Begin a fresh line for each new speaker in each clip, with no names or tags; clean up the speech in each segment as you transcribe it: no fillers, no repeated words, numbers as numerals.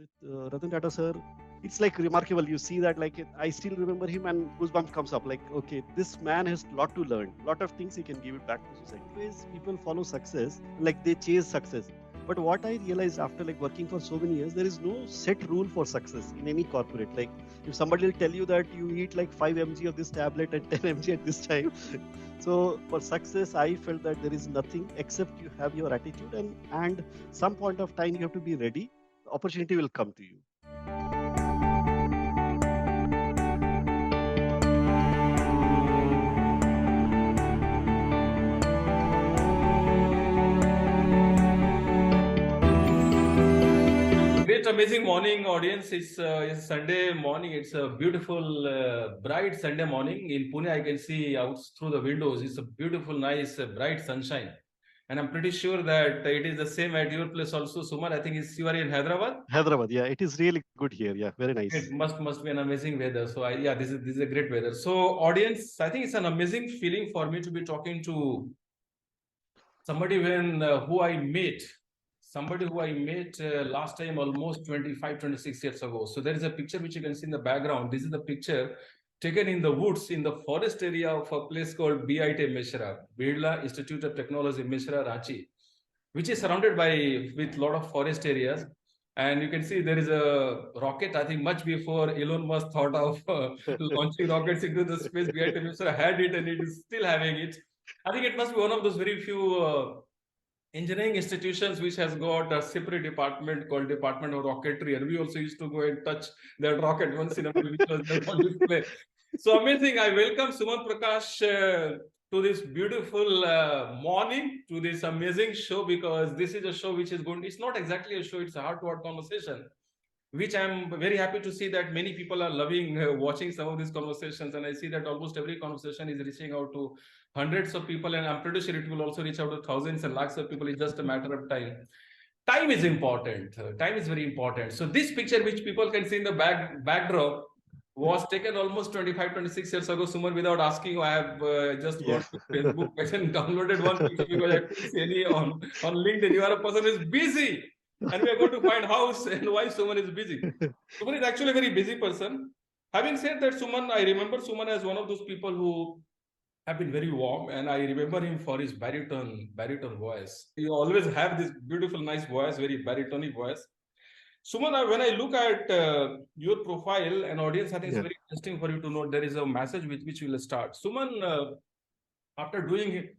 with Ratan Tata sir, it's like remarkable. You see that, like, I still remember him, and goosebumps comes up. Like, okay, this man has a lot to learn, lot of things he can give it back to society. Always people follow success, like they chase success. But what I realized after like working for so many years, there is no set rule for success in any corporate. Like, if somebody will tell you that you eat like 5 mg of this tablet and 10 mg at this time, so for success, I felt that there is nothing except you have your attitude, and some point of time you have to be ready. The opportunity will come to you.
Great, amazing morning, audience. It's Sunday morning. It's a beautiful, bright Sunday morning in Pune. I can see out through the windows. It's a beautiful, nice, bright sunshine, and I'm pretty sure that it is the same at your place also, Suman. I think you are in Hyderabad.
Hyderabad, yeah, it is really good here. Yeah, very nice.
It must be an amazing weather. So yeah, this is a great weather. So audience, I think it's an amazing feeling for me to be talking to somebody who I met last time almost 25, 26 years ago. So there is a picture which you can see in the background. This is the picture taken in the woods in the forest area of a place called BIT Mishra, Birla Institute of Technology, Mishra, Ranchi, which is surrounded with a lot of forest areas. And you can see there is a rocket, I think much before Elon Musk thought of launching rockets into the space, BIT Mishra had it and it is still having it. I think it must be one of those very few engineering institutions which has got a separate department called Department of Rocketry, and we also used to go and touch that rocket once in a while, which was there on display. So amazing! I welcome Suman Prakash to this beautiful morning, to this amazing show, because this is a show which is going. It's not exactly a show; it's a heart-to-heart conversation, which I'm very happy to see that many people are loving watching some of these conversations. And I see that almost every conversation is reaching out to hundreds of people, and I'm pretty sure it will also reach out to thousands and lakhs of people. It's just a matter of time. Time is important. Time is very important. So this picture, which people can see in the backdrop, was taken almost 25, 26 years ago, Suman, without asking. I have just gone to Facebook page and downloaded one picture because I couldn't see any on LinkedIn. You are a person who is busy, and we are going to find house and why Suman is busy. Suman is actually a very busy person. Having said that, Suman, I remember Suman as one of those people who have been very warm, and I remember him for his baritone voice. You always have this beautiful, nice voice, very baritone voice. Suman, when I look at your profile and audience, I think it's very interesting for you to know there is a message with which we will start. Suman, after doing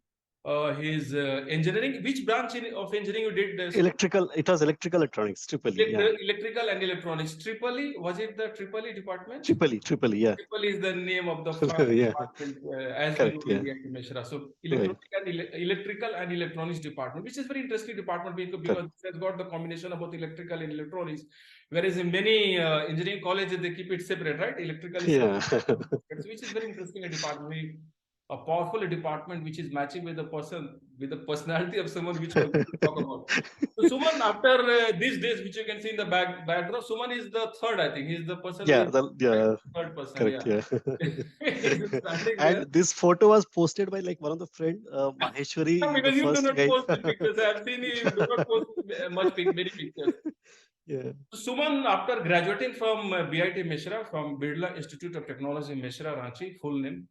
his engineering, which branch of engineering you did?
Electrical. It was electrical electronics. Tripoli.
Electrical and electronics. Tripoli, was it the Tripoli department?
Tripoli. Yeah.
Tripoli is the name of the
yeah.
department as
Correct.
you in Mishra. So electrical and electronics department, which is very interesting department because it has got the combination of both electrical and electronics. Whereas in many engineering colleges they keep it separate, right? Electrical is separate, which is very interesting department. A powerful department which is matching with the personality of someone which we will talk about. So Suman, after these days, which you can see in the backdrop, Suman is the third, I think. He's the person. Third person.
Correct.
Yeah.
And this photo was posted by like one of the friend, Maheshwari.
Because you do not post the pictures. I have seen you do not post many pictures.
Yeah.
Suman, after graduating from BIT Mishra, from Birla Institute of Technology, Mishra, Ranchi, full name,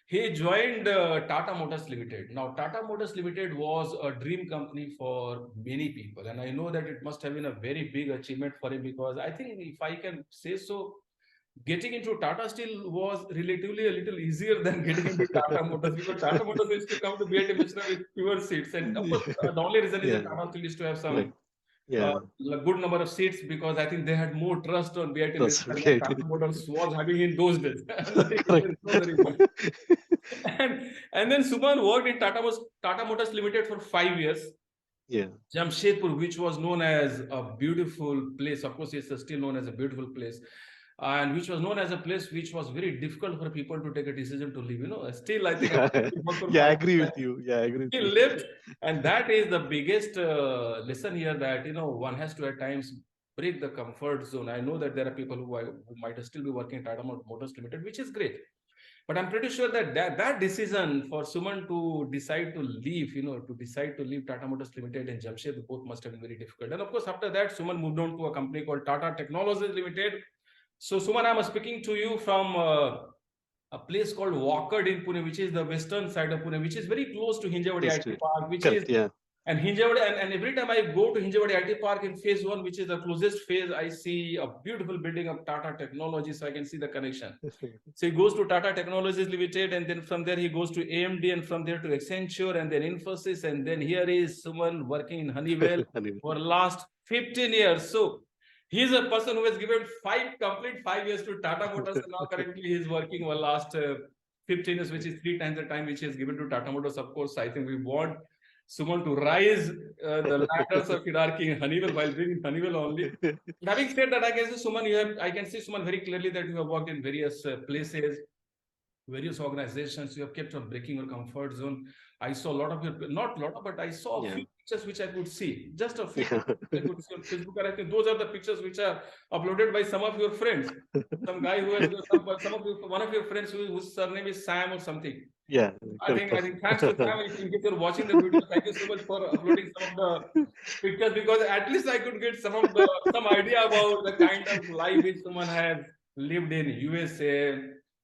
he joined Tata Motors Limited. Now, Tata Motors Limited was a dream company for many people. And I know that it must have been a very big achievement for him, because I think, if I can say so, getting into Tata Steel was relatively a little easier than getting into Tata Motors, because Tata Motors used to come to BIT Mishra with fewer seats. And of course, the only reason is that Tata Steel used to have some a good number of seats, because I think they had more trust on BIT Mishra than Tata Motors was having in those days. And then Suman worked in Tata Motors Limited for 5 years.
Yeah.
Jamshedpur, which was known as a beautiful place. Of course, it's still known as a beautiful place. And which was known as a place which was very difficult for people to take a decision to leave. Still, I think.
I agree with you. Yeah, I agree with
you. He lived. And that is the biggest lesson here, that, one has to at times break the comfort zone. I know that there are people who might still be working at Tata Motors Limited, which is great. But I'm pretty sure that decision for Suman to decide to leave, Tata Motors Limited and Jamshedpur, both must have been very difficult. And of course, after that, Suman moved on to a company called Tata Technologies Limited. So, Suman, I'm speaking to you from a place called Walkad in Pune, which is the western side of Pune, which is very close to Hinjawadi
Close to
IT
it.
Park, which is
Correct. Yeah.
and Hinjawadi, and every time I go to Hinjawadi IT Park in phase one, which is the closest phase, I see a beautiful building of Tata Technology, so I can see the connection. So he goes to Tata Technologies Limited, and then from there he goes to AMD, and from there to Accenture, and then Infosys, and then here is Suman working in Honeywell for last 15 years. So he's a person who has given complete 5 years to Tata Motors, and now currently he is working for last 15 years, which is 3 times the time which he has given to Tata Motors. Of course, I think we want Suman to rise the ladders of hierarchy in Honeywell while being in Honeywell only. Having said that, I can see Suman very clearly that you have worked in various places, various organizations. You have kept on breaking your comfort zone. I saw a lot of your, not a lot of, but I saw a few pictures which I could see, just a few pictures I could see on Facebook, and I think those are the pictures which are uploaded by some of your friends. Some guy who has one of your friends whose surname is Sam or something.
Yeah.
I think thanks to Sam, if you're watching the video, thank you so much for uploading some of the pictures, because at least I could get some idea about the kind of life which someone has lived in USA,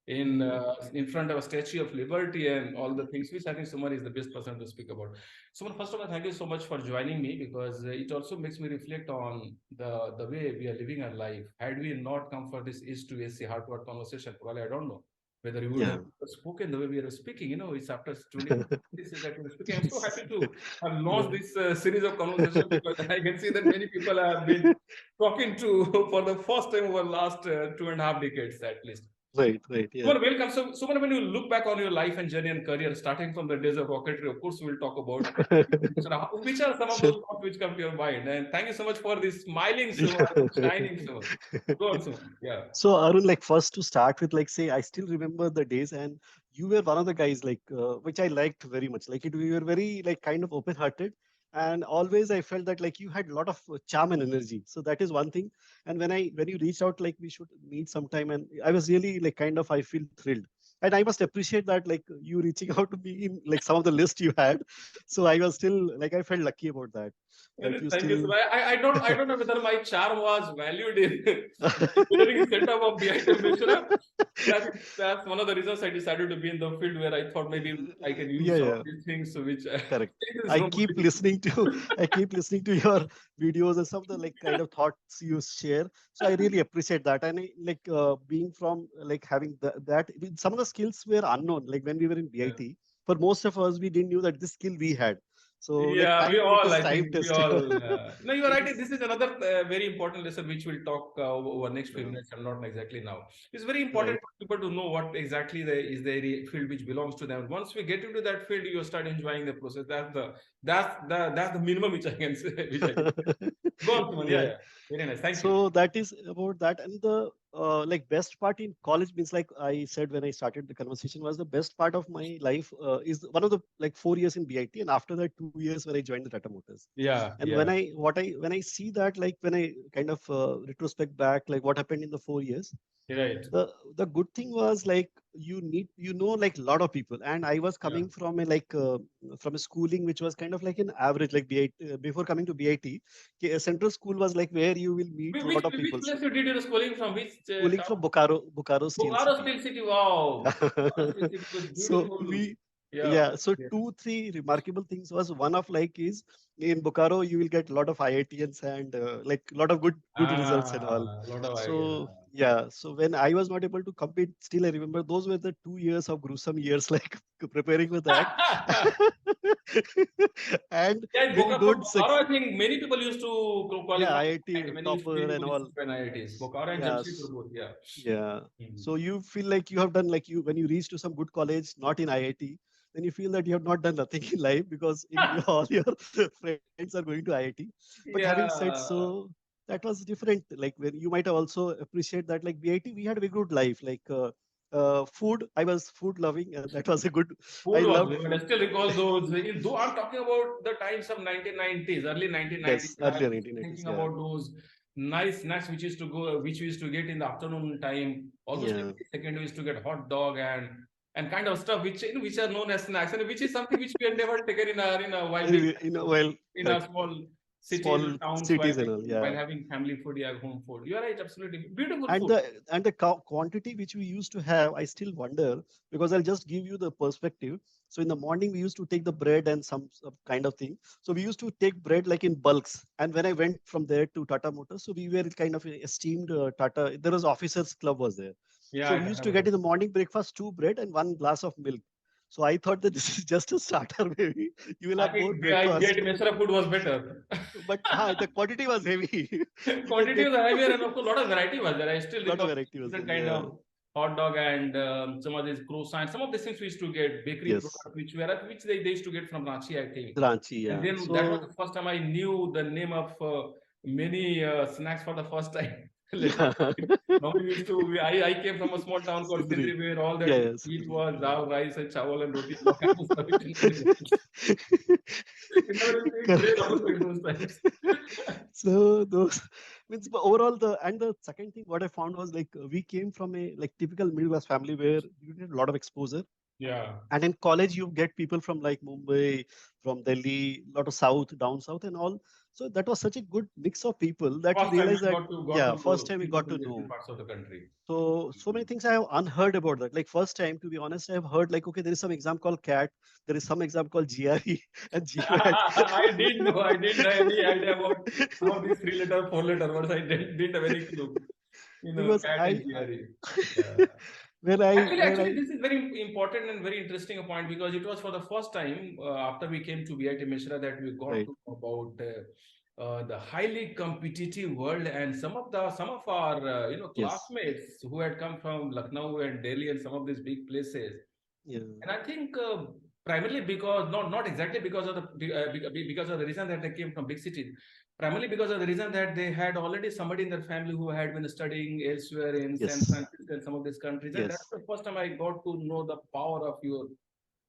in front of a Statue of Liberty and all the things, which I think Suman is the best person to speak about. Suman, first of all, thank you so much for joining me, because it also makes me reflect on the way we are living our life. Had we not come for this East to AC heart-to-heart conversation, probably I don't know whether you would have spoken the way we are speaking. It's after 20 years that we're speaking. I'm so happy to have launched this series of conversation, because I can see that many people have been talking to for the first time over last 2.5 decades at least.
Right. Yeah.
Suman, welcome. So, Suman, when you look back on your life and journey and career, starting from the days of rocketry, of course, we'll talk about which are some of those thoughts which come to your mind. And thank you so much for this smiling Suman, shining Suman. Go on, Suman. Yeah.
So Arun, like first to start with, like say, I still remember the days, and you were one of the guys, like which I liked very much. Like we were very like kind of open-hearted, and always I felt that like you had a lot of charm and energy. So that is one thing. And when you reached out, like we should meet sometime, and I was really like kind of I feel thrilled. And I must appreciate that, like you reaching out to me in like some of the list you had. So I was still like I felt lucky about that. That you
Thank you.
still.
I don't know whether my charm was valued in engineering setup of BIT Mishra. That's one of the reasons I decided to be in the field, where I thought maybe I can use some of these things. So which
correct. I keep listening to your videos and some of the like kind of thoughts you share. So I really appreciate that. And I, like being from like having that some of the skills were unknown. Like when we were in BIT, for most of us, we didn't know that this skill we had. So like
yeah, we
it
all,
is
I
time
think we
tested.
all. No, you are right. This is another very important lesson which we'll talk over next few minutes, and not exactly now. It's very important for people to know what exactly is the field which belongs to them. Once we get into that field, you start enjoying the process. That's the minimum which I can say. Go on, Suman. Yeah. Very nice. Thank you.
So that is about that. And the like best part in college means, like I said when I started the conversation, was the best part of my life is one of the like 4 years in BIT, and after that 2 years when I joined the Tata Motors.
Yeah.
And when I see that, like when I kind of retrospect back, like what happened in the 4 years,
right.
The good thing was like like a lot of people, and I was coming from a like from a schooling which was kind of like an average, like BIT before coming to BIT. A central school was like where you will meet a lot of people.
Which place you did your schooling from? Which
Schooling from Bokaro Steel
Bokaro
City.
Steel City. Wow. Steel City was
So
beautiful.
so 2-3 remarkable things was, one of like is in Bokaro you will get a lot of IITians and like a lot of good results and all.
A lot of
So so when I was not able to compete, still I remember those were the 2 years of gruesome years, like preparing for that. And when you don't
Bokaro, I think many people used to qualify.
IIT topper and all.
IITs. Bokaro and Jamshedpur both.
Yeah. So you feel like you have done, like when you reach to some good college, not in IIT, then you feel that you have not done nothing in life, because all your friends are going to IIT. But having said so, that was different. Like when you might have also appreciate that, like BIT, we had a very good life. Like food, I was food loving, and that was a good. I loved food.
I still recall those. Though I'm talking about the times of 1990s, early 1990s.
Yes, earlier
I'm
1990s.
thinking about those nice snacks which we used to get in the afternoon time. Almost
Yeah.
every second we used to get hot dog and kind of stuff which are known as snacks, and which is something which we had never taken in a while being
Well,
in
like
our small cities or
small
towns
cities and all.
while
Yeah.
having family food, yeah, home food. You are right, absolutely beautiful
and
food.
the and the quantity which we used to have, I still wonder, because I'll just give you the perspective. So in the morning we used to take the bread and some kind of thing. So we used to take bread like in bulks, and when I went from there to Tata Motors, so we were kind of esteemed Tata, there was officers club was there. So
Yeah,
we used
Tata
to get
Motors.
in the morning breakfast two bread and one glass of milk. So I thought that this is just a starter. Maybe you will
I
have more
think BIT
breakfast.
Mesra food was better.
But the quantity was heavy. You can
Quantity
get
was heavier, and of course, a lot of variety was there. I still
lot of
recall
variety was there.
different kind
Yeah.
of hot dog and some of these croissants. Some of these things we used to get bakery
Yes.
products, which they used to get from Ranchi, I think.
Ranchi,
And
yeah.
then that was
So
the first time I knew the name of many snacks for the first time. Later,
yeah.
normally we used to. I came from a small town called
Sindri.
Sindri, where all that
Yeah, yeah,
eat
Sindri.
was
Yeah.
dal, rice, and chawal and roti. What kind of stuff we didn't we never used to eat bread
Correct.
also in those times.
So those means, but overall, the second thing what I found was like we came from a like typical middle class family where you get a lot of exposure.
Yeah.
And in college you get people from like Mumbai, from Delhi, lot of south, down south and all. So that was such a good mix of people that you
First time
realize
we
that,
got
yeah, first
to
time we
see
got
people
to
in different
know.
parts of the country.
So many things I have unheard about that. Like first time, to be honest, I have heard like, okay, there is some exam called CAT, there is some exam called GRE and GMAT.
I didn't know. I didn't have any idea about some of these three-letter, four-letter words. I didn't have any clue.
Because
CAT and
I
GRE. Yeah. Actually,
I
this is very important and very interesting a point, because it was for the first time after we came to BIT Mishra that we got
right,
to know about the highly competitive world, and some of our
yes,
classmates who had come from Lucknow and Delhi and some of these big places.
yeah,
And I think primarily because not exactly because of because of the reason that they came from big cities, primarily because of the reason that they had already somebody in their family who had been studying elsewhere in San
yes,
Francisco and some of these countries, and that's
yes,
the first time I got to know the power of your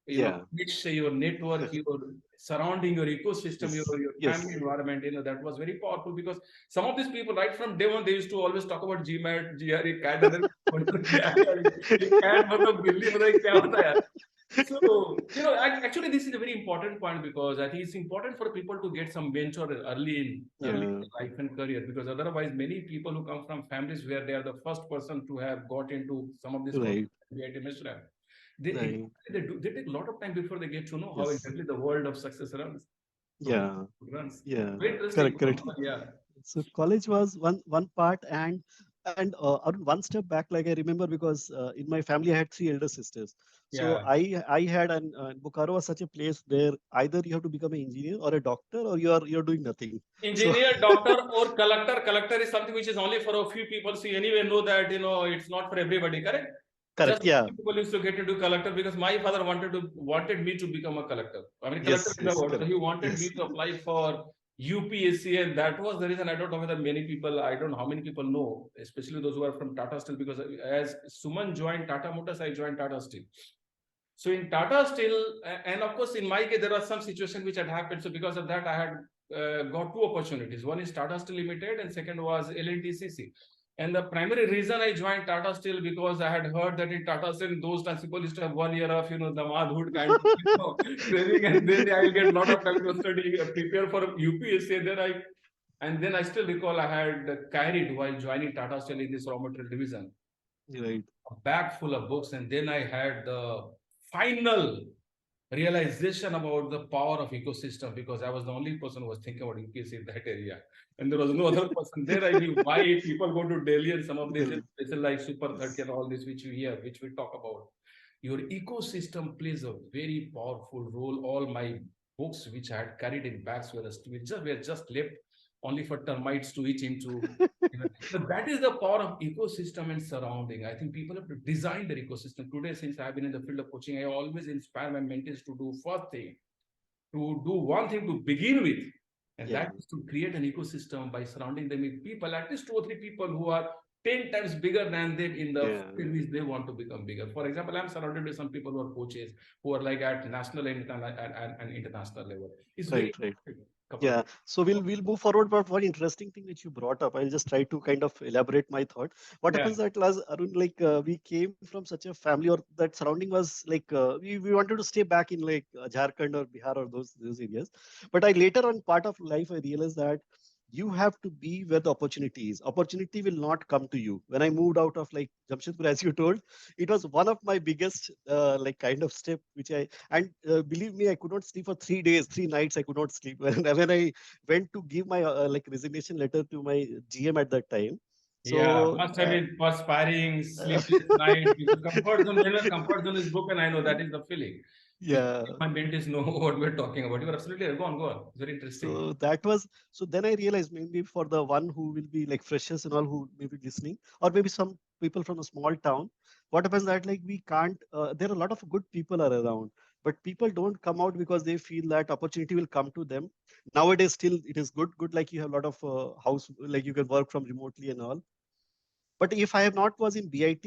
yeah,
niche, your network, your surrounding, your ecosystem,
yes,
your family
yes,
environment. That was very powerful, because some of these people right from day one they used to always talk about GMAT, GRE, CAT, and then ये CAT मतलब बिल्ली मतलब ये क्या होता है यार? So, actually, this is a very important point, because I think it's important for people to get some mentor early
yeah,
in life and career, because otherwise, many people who come from families where they are the first person to have got into some of these courses,
right,
they
right,
they take a lot of time before they get to know how
yes,
exactly the world of success
yeah,
runs.
yeah,
Very interesting.
correct, correct.
Yeah,
So college was one part, and Arun, one step back. Like I remember, because in my family I had three elder sisters. So
yeah.
I had an Bokaro was such a place where either you have to become an engineer or a doctor, or you're doing nothing. So
Engineer, doctor, or collector. Collector is something which is only for a few people. So you anyway know that it's not for everybody. Correct? Just
correct, yeah,
people used to get into collector, because my father wanted me to become a collector. I mean, collector
yes,
is a
yes,
word. So
correct,
he wanted me
yes,
to apply for UPSC, and that was the reason. I don't know whether many people, I don't know how many people know, especially those who are from Tata Steel, because as Suman joined Tata Motors, I joined Tata Steel. So in Tata Steel, and of course in my case there was some situation which had happened. So because of that, I had got two opportunities. One is Tata Steel Limited, and second was LNTCC. And the primary reason I joined Tata Steel, because I had heard that in Tata Steel in those times people used to have 1 year of the madhood kind of training, and then I will get a lot of time to study, prepare for UPSC. And then I still recall I had carried, while joining Tata Steel in this raw material division,
right,
a bag full of books, and then I had the final realization about the power of ecosystem, because I was the only person who was thinking about UPSC in that area, and there was no other person there. I knew why people go to Delhi and some of these
Delhi,
places like Super 30
yes,
and all this, which you hear, which we talk about. Your ecosystem plays a very powerful role. All my books, which I had carried in bags, were just left only for termites to eat into. So that is the power of ecosystem and surrounding. I think people have to design their ecosystem. Today, since I've been in the field of coaching, I always inspire my mentees to do first thing, to do one thing to begin with, and
yeah,
that is to create an ecosystem by surrounding them with people, at least two or three people who are 10 times bigger than them in the
yeah,
field in which they want to become bigger. For example, I'm surrounded by some people who are coaches, who are like at national and international level. It's very
right, right.
important. couple of
Yeah,
years.
so we'll move forward. But one interesting thing which you brought up, I'll just try to kind of elaborate my thought. What
Yeah.
happens that was Arun, like we came from such a family, or that surrounding was like we wanted to stay back in like Jharkhand or Bihar or those areas. But I later on part of life I realized that you have to be where the opportunity is. Opportunity will not come to you. When I moved out of like Jamshedpur, as you told, it was one of my biggest like kind of step which I and believe me, I could not sleep for 3 days, 3 nights. I could not sleep when I went to give my like resignation letter to my GM at that time.
Yeah,
So
must have been perspiring, sleepless night, because comfort zone, when a comfort zone is broken, I know that is the feeling. Which
yeah.
my mentees know what we're talking about. You're absolutely right. Go on, go on. It's very interesting.
So that was so then I realized maybe for the one who will be like freshers and all who may be listening, or maybe some people from a small town, what happens that like we can't there are a lot of good people are around, but people don't come out because they feel that opportunity will come to them. Nowadays still it is good like you have a lot of house like you can work from remotely and all. But if I have not was in BIT,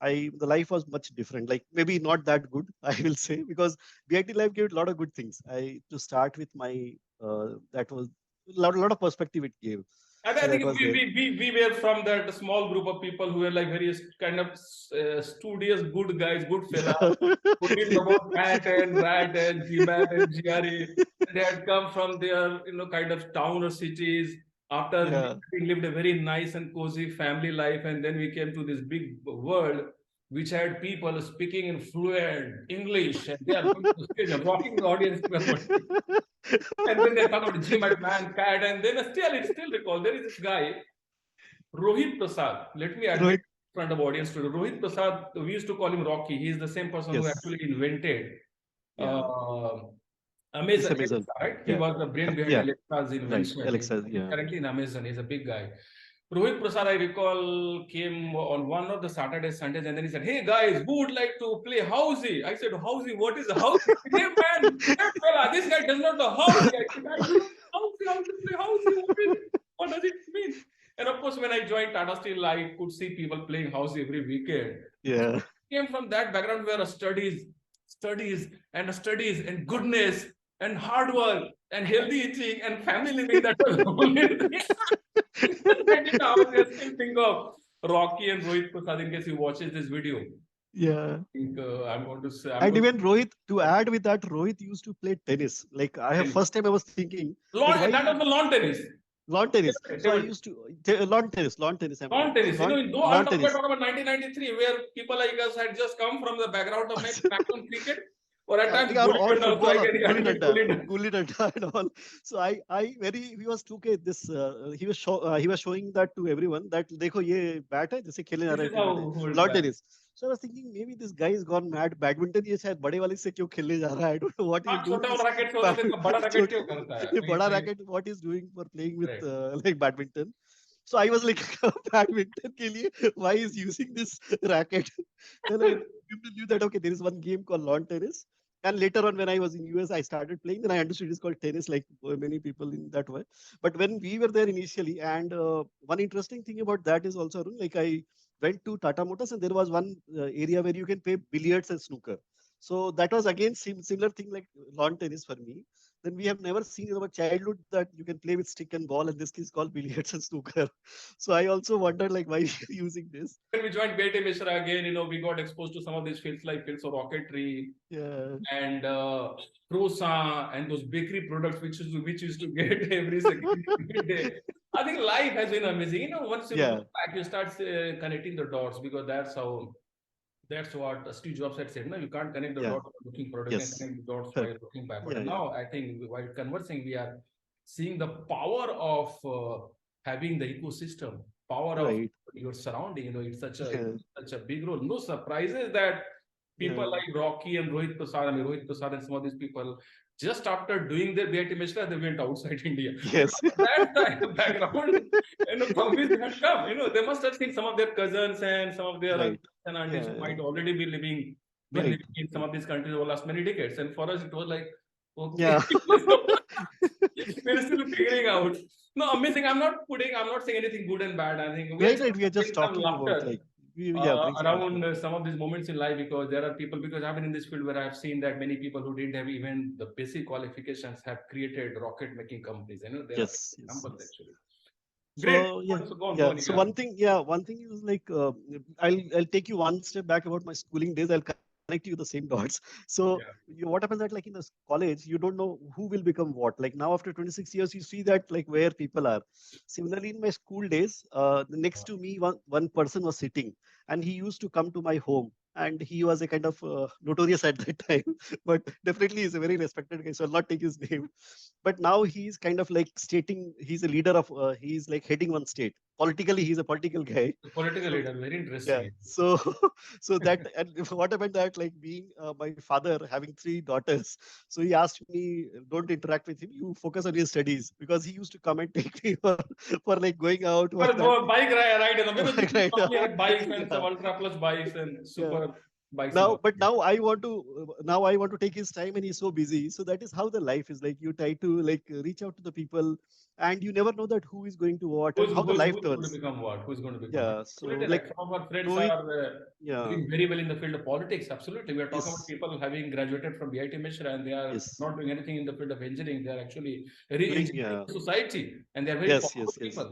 the life was much different. Like maybe not that good, I will say, because BIT life gave a lot of good things. I to start with my that was a lot of perspective it gave.
And I
So
think
that was there.
we were from that small group of people who were like very kind of studious, good guys, good fellas, who didn't know about cat and rat and GMAT and GRE. They had come from their, kind of town or cities after
Yeah.
having lived a very nice and cozy family life. And then we came to this big world, which had people speaking in fluent English, and they are going to the stage and rocking the audience. And then they talk about gym at man, cat, and then it's still recall. There is this guy, Rohit Prasad. Let me admit
Rohit.
in front of audience today. Rohit Prasad, we used to call him Rocky. He is the same person who
Yes.
actually invented
Yeah.
uh,
It's
Amazon,
Amazon.
Alexa, right? He
Yeah.
was the brain behind
Yeah.
Alexa's
Right.
invention.
Alexa.
He's
Yeah.
currently in Amazon. He's a big guy. Rohit Prasad, I recall, came on one of the Saturday Sundays, and then he said, "Hey guys, who would like to play housey?" I said, "Housey? What is housey?" Hey man, that fella, this guy does not know housey. I said, "I don't know housey. How to play housey? What is it? What does it mean?" And of course, when I joined Tata Steel, I could see people playing housey every weekend.
Yeah.
Came from that background where studies and goodness and hard work and healthy eating and family living, that was the only thing. Now I still think of Rocky and Rohit Prasad in case he watches this video. I
Yeah.
think I'm going to say, I'm
And
going
even Rohit, to add with that, Rohit used to play tennis. Like I have
to
first time I was thinking that
lawn,
why
that was the lawn tennis.
lawn tennis. So I
Table,
used to lawn tennis. I'm
lawn
talking
tennis. Though I'm
lawn
talking
tennis.
about 1993, where people like us had just come from the background of maybe back on cricket, or at times
Yeah,
gully
or
danda also, I
football or
can admit gully danda.
gulli danda and all. So he was okay. This he was showing that to everyone that देखो ये bat है जैसे खेलने जा
This
रहे
is
हैं
how
table tennis
old
lawn
back.
tennis. So I was thinking maybe this guy is gone mad. Badminton ये शायद बड़े वाले से क्यों खेलने जा रहा है? I don't know what
हाँ,
he's doing
छोटा
this.
वाला रैकेट से होता है, तो बड़ा रैकेट क्यों करता है?
ये
वही
बड़ा
वही
racket what he's doing for playing with
correct.
like badminton. So I was like badminton के लिए why is using this racket? Then I knew that okay there is one game called lawn tennis. And later on, when I was in US, I started playing. Then I understood it's called tennis, like many people in that way. But when we were there initially, and one interesting thing about that is also, Arun, like I went to Tata Motors, and there was one area where you can play billiards and snooker. So that was again similar thing like lawn tennis for me. Then we have never seen in our childhood that you can play with stick and ball, and this is called billiards and snooker. So I also wondered like why we are using this.
When we joined BIT Mishra again, we got exposed to some of these fields like fields of rocketry
Yeah,
and croissant and those bakery products which used to get every second day. I think life has been amazing. Once you look
yeah,
back, you start connecting the dots because that's what Steve Jobs had said. No, you can't connect the
yeah,
dots by looking forward. You can
yes,
connect the dots by
correct.
looking backward.
Yeah,
And
yeah,
now I think while conversing, we are seeing the power of having the ecosystem, power of
right.
your surrounding.
Yeah,
Such a big role. No surprises that
yeah,
people like Rocky and Rohit Prasad and some of these people, just after doing their BIT Mishra, they went outside India.
yes,
That kind of background, from which they had come. They must have seen some of their cousins and some of their uncles
right.
and aunties
Yeah,
who
yeah,
might already been
right.
living in some of these countries over the last many decades. And for us, it was like, okay,
Yeah.
we're still figuring out. No, amazing. I'm not saying anything good and bad. I think we are
Right,
just
right. We are just
having some
talking about like,
laughter.
brings you back.
around some of these moments in life, because there are people, because I've been in this field where I've seen that many people who didn't have even the basic qualifications have created rocket making companies. You know, there are
Yes, yes,
examples
yes.
actually. Great.
So yeah,
So go on, go
yeah.
on.
So
Yeah.
one thing is like I'll take you one step back about my schooling days. I'll connect you the same dots. So
Yeah.
what happens that like in the college, you don't know who will become what. Like now after 26 years, you see that like where people are. Similarly, in my school days, the next to me one person was sitting, and he used to come to my home. And he was a kind of notorious at that time, but definitely he's a very respected guy. So I'll not take his name. But now he's kind of like stating he's a leader of he's like heading one state politically. He's a political guy.
The political
So
leader, very
yeah,
interesting.
so so that, and what happened that like being my father having three daughters, so he asked me, don't interact with him, you focus on your studies, because he used to come and take me for like going out for
But
that.
bike ride, you know, because this
Right.
company had bikes and some
Yeah,
ultra plus bikes and
yeah.
super bikes and
Now
all.
but now I want to take his time, and he's so busy. So that is how the life is, like you try to like reach out to the people, and you never know that who is going to what and how the life
Who's going to
turns.
become what? Who's going to become what?
Yeah, so
Absolutely. Like
like
some of our friends
Rohit.
are
Yeah.
doing very well in the field of politics. Absolutely. We are talking about
Yes.
people having graduated from BIT Mishra and they are
Yes.
not doing anything in the field of engineering. They are actually
Doing.
re-engineering
Yeah.
the society and they are very
Yes.
powerful
Yes. Yes.
people.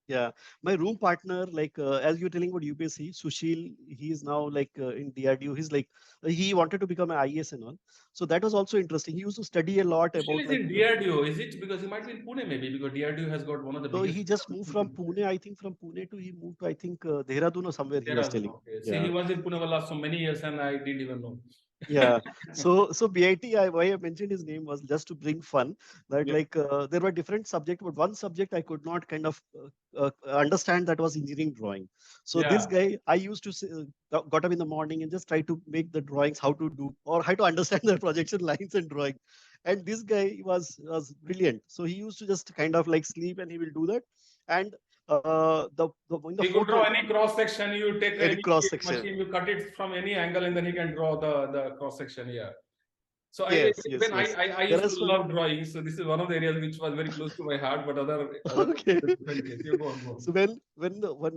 Yeah, my room partner, like as you're telling about UPSC, Sushil, he is now like in DRDO. He's like he wanted to become an IAS and all. So that was also interesting. He used to study a lot
Sushil
about
is
like.
in DRDO. Is it because he might be in Pune maybe because DRDO has got one of the
So
biggest
he just moved from Pune. I think from Pune to he moved to I think Dehradun or somewhere. He was telling.
Okay. See, he
Yeah.
was in Pune for last so many years and I didn't even know.
Yeah. So BIT, why I mentioned his name was just to bring fun. That
Yeah.
like there were different subjects, but one subject I could not kind of understand, that was engineering drawing. So this
Yeah.
guy, I used to got up in the morning and just try to make the drawings, how to do or how to understand the projection lines and drawing. And this guy was brilliant. So he used to just kind of like sleep and he will do that. And the in the
He could draw
photo,
any cross section. You take
any
any
cross section.
machine, you cut it from any angle, and then he can draw the cross section. Yeah. So I
Yes, yes,
when
yes.
I
There
used to
is one.
love drawing. So this is one of the areas which was very close to my heart. But other
Okay.
different case. You go on, go on.
So when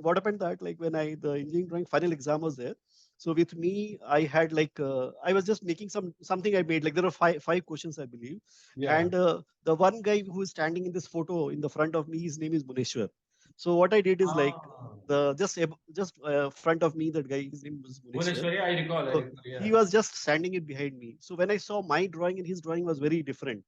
what happened that like when I the engineering drawing final exam was there. So with me, I had like I was just making something I made, like there were five questions I believe,
Yeah.
and the one guy who is standing in this photo in the front of me, his name is Muneshwar. So what I did is like
Ah,
the just front of me, that guy, his name was Muneshwar.
Bhuvaneshwari, I recall. I
So
recall.
he
Yeah.
was just standing it behind me. So when I saw my drawing and his drawing was very different.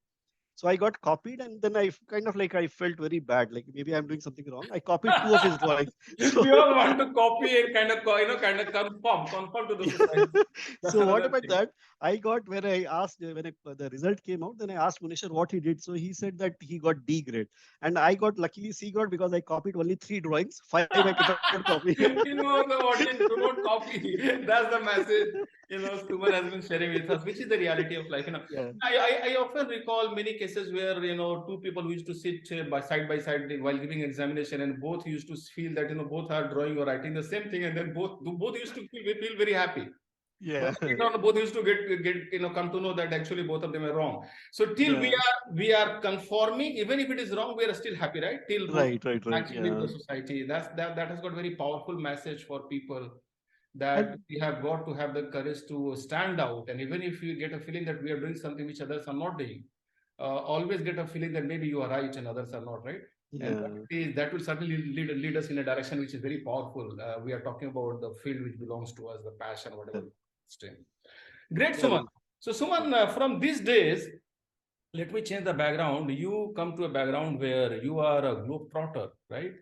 So I got copied, and then kind of like I felt very bad, like maybe I'm doing something wrong. I copied two of his drawings. So
We all want to copy and kind of kind of conform to the society. That's
so what
another
about
thing.
that? I got when I asked the result came out, then I asked Munishar what he did. So he said that he got D grade, and I got luckily C grade because I copied only three drawings. Five I cannot copy.
You know, the audience do not copy. That's the message, Suman has been sharing with us, which is the reality of life.
Yeah.
I often recall many cases where, two people who used to sit by side while giving examination and both used to feel that, both are drawing or writing the same thing and then both used to feel very happy.
Yeah.
But later on, both used to get come to know that actually both of them are wrong. So till
Yeah.
we are conforming, even if it is wrong, we are still happy, right? Till both
Right. Right. Right.
matching with
Yeah.
the society. That has got very powerful message for people that
And
we have got to have the courage to stand out. And even if you get a feeling that we are doing something which others are not doing, always get a feeling that maybe you are right and others are not right. And
yeah.
that will certainly lead us in a direction which is very powerful. We are talking about the field which belongs to us, the passion, whatever. Great,
Yeah.
Suman. So, Suman, from these days, let me change the background. You come to a background where you are a globetrotter, right?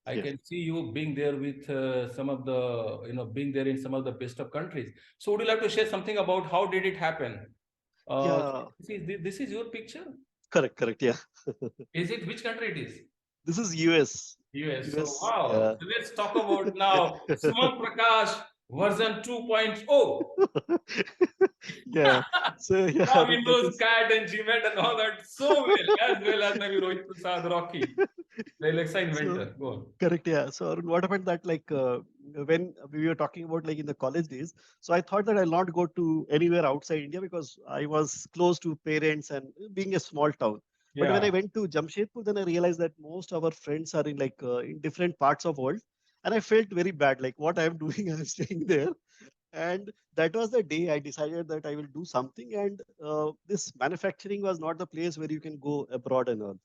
I
Yes.
can see you being there with some of the, being there in some of the best of countries. So, would you like to share something about how did it happen?
Yeah.
This is your picture.
Correct. Correct. Yeah.
Is it which country it is?
This is US.
US. So,
US.
wow.
Yeah.
So, let's talk about now Suman Prakash version 2.0.
Yeah. So yeah,
Now
that, that
Windows,
is.
CAT, and GMAT and all that so well as maybe Rohit Prasad, Rocky, the Alexa
So
inventor. Go on.
correct. Yeah. So Arun, what happened that like when we were talking about like in the college days, so I thought that I'll not go to anywhere outside India because I was close to parents and being a small town. But when
Yeah.
I went to Jamshedpur, then I realized that most of our friends are in like in different parts of world. and I felt very bad, like what I am doing, I am staying there. And that was the day I decided that I will do something. And this manufacturing was not the place where you can go abroad and all.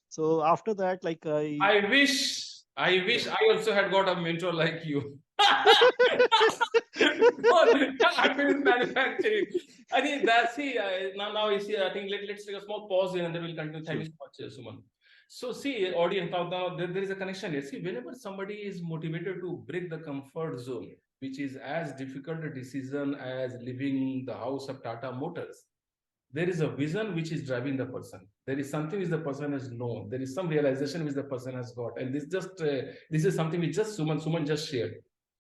So after that, like
I wish I also had got a mentor like you. I'm in manufacturing. I think that's see now you see. I think let's take a small pause here and then we'll continue. Thank
Sure.
you so much, Suman. So see, audience, now there is a connection here. See, whenever somebody is motivated to break the comfort zone, which is as difficult a decision as leaving the house of Tata Motors, there is a vision which is driving the person. There is something which the person has known. There is some realization which the person has got, and this is something which just Suman just shared.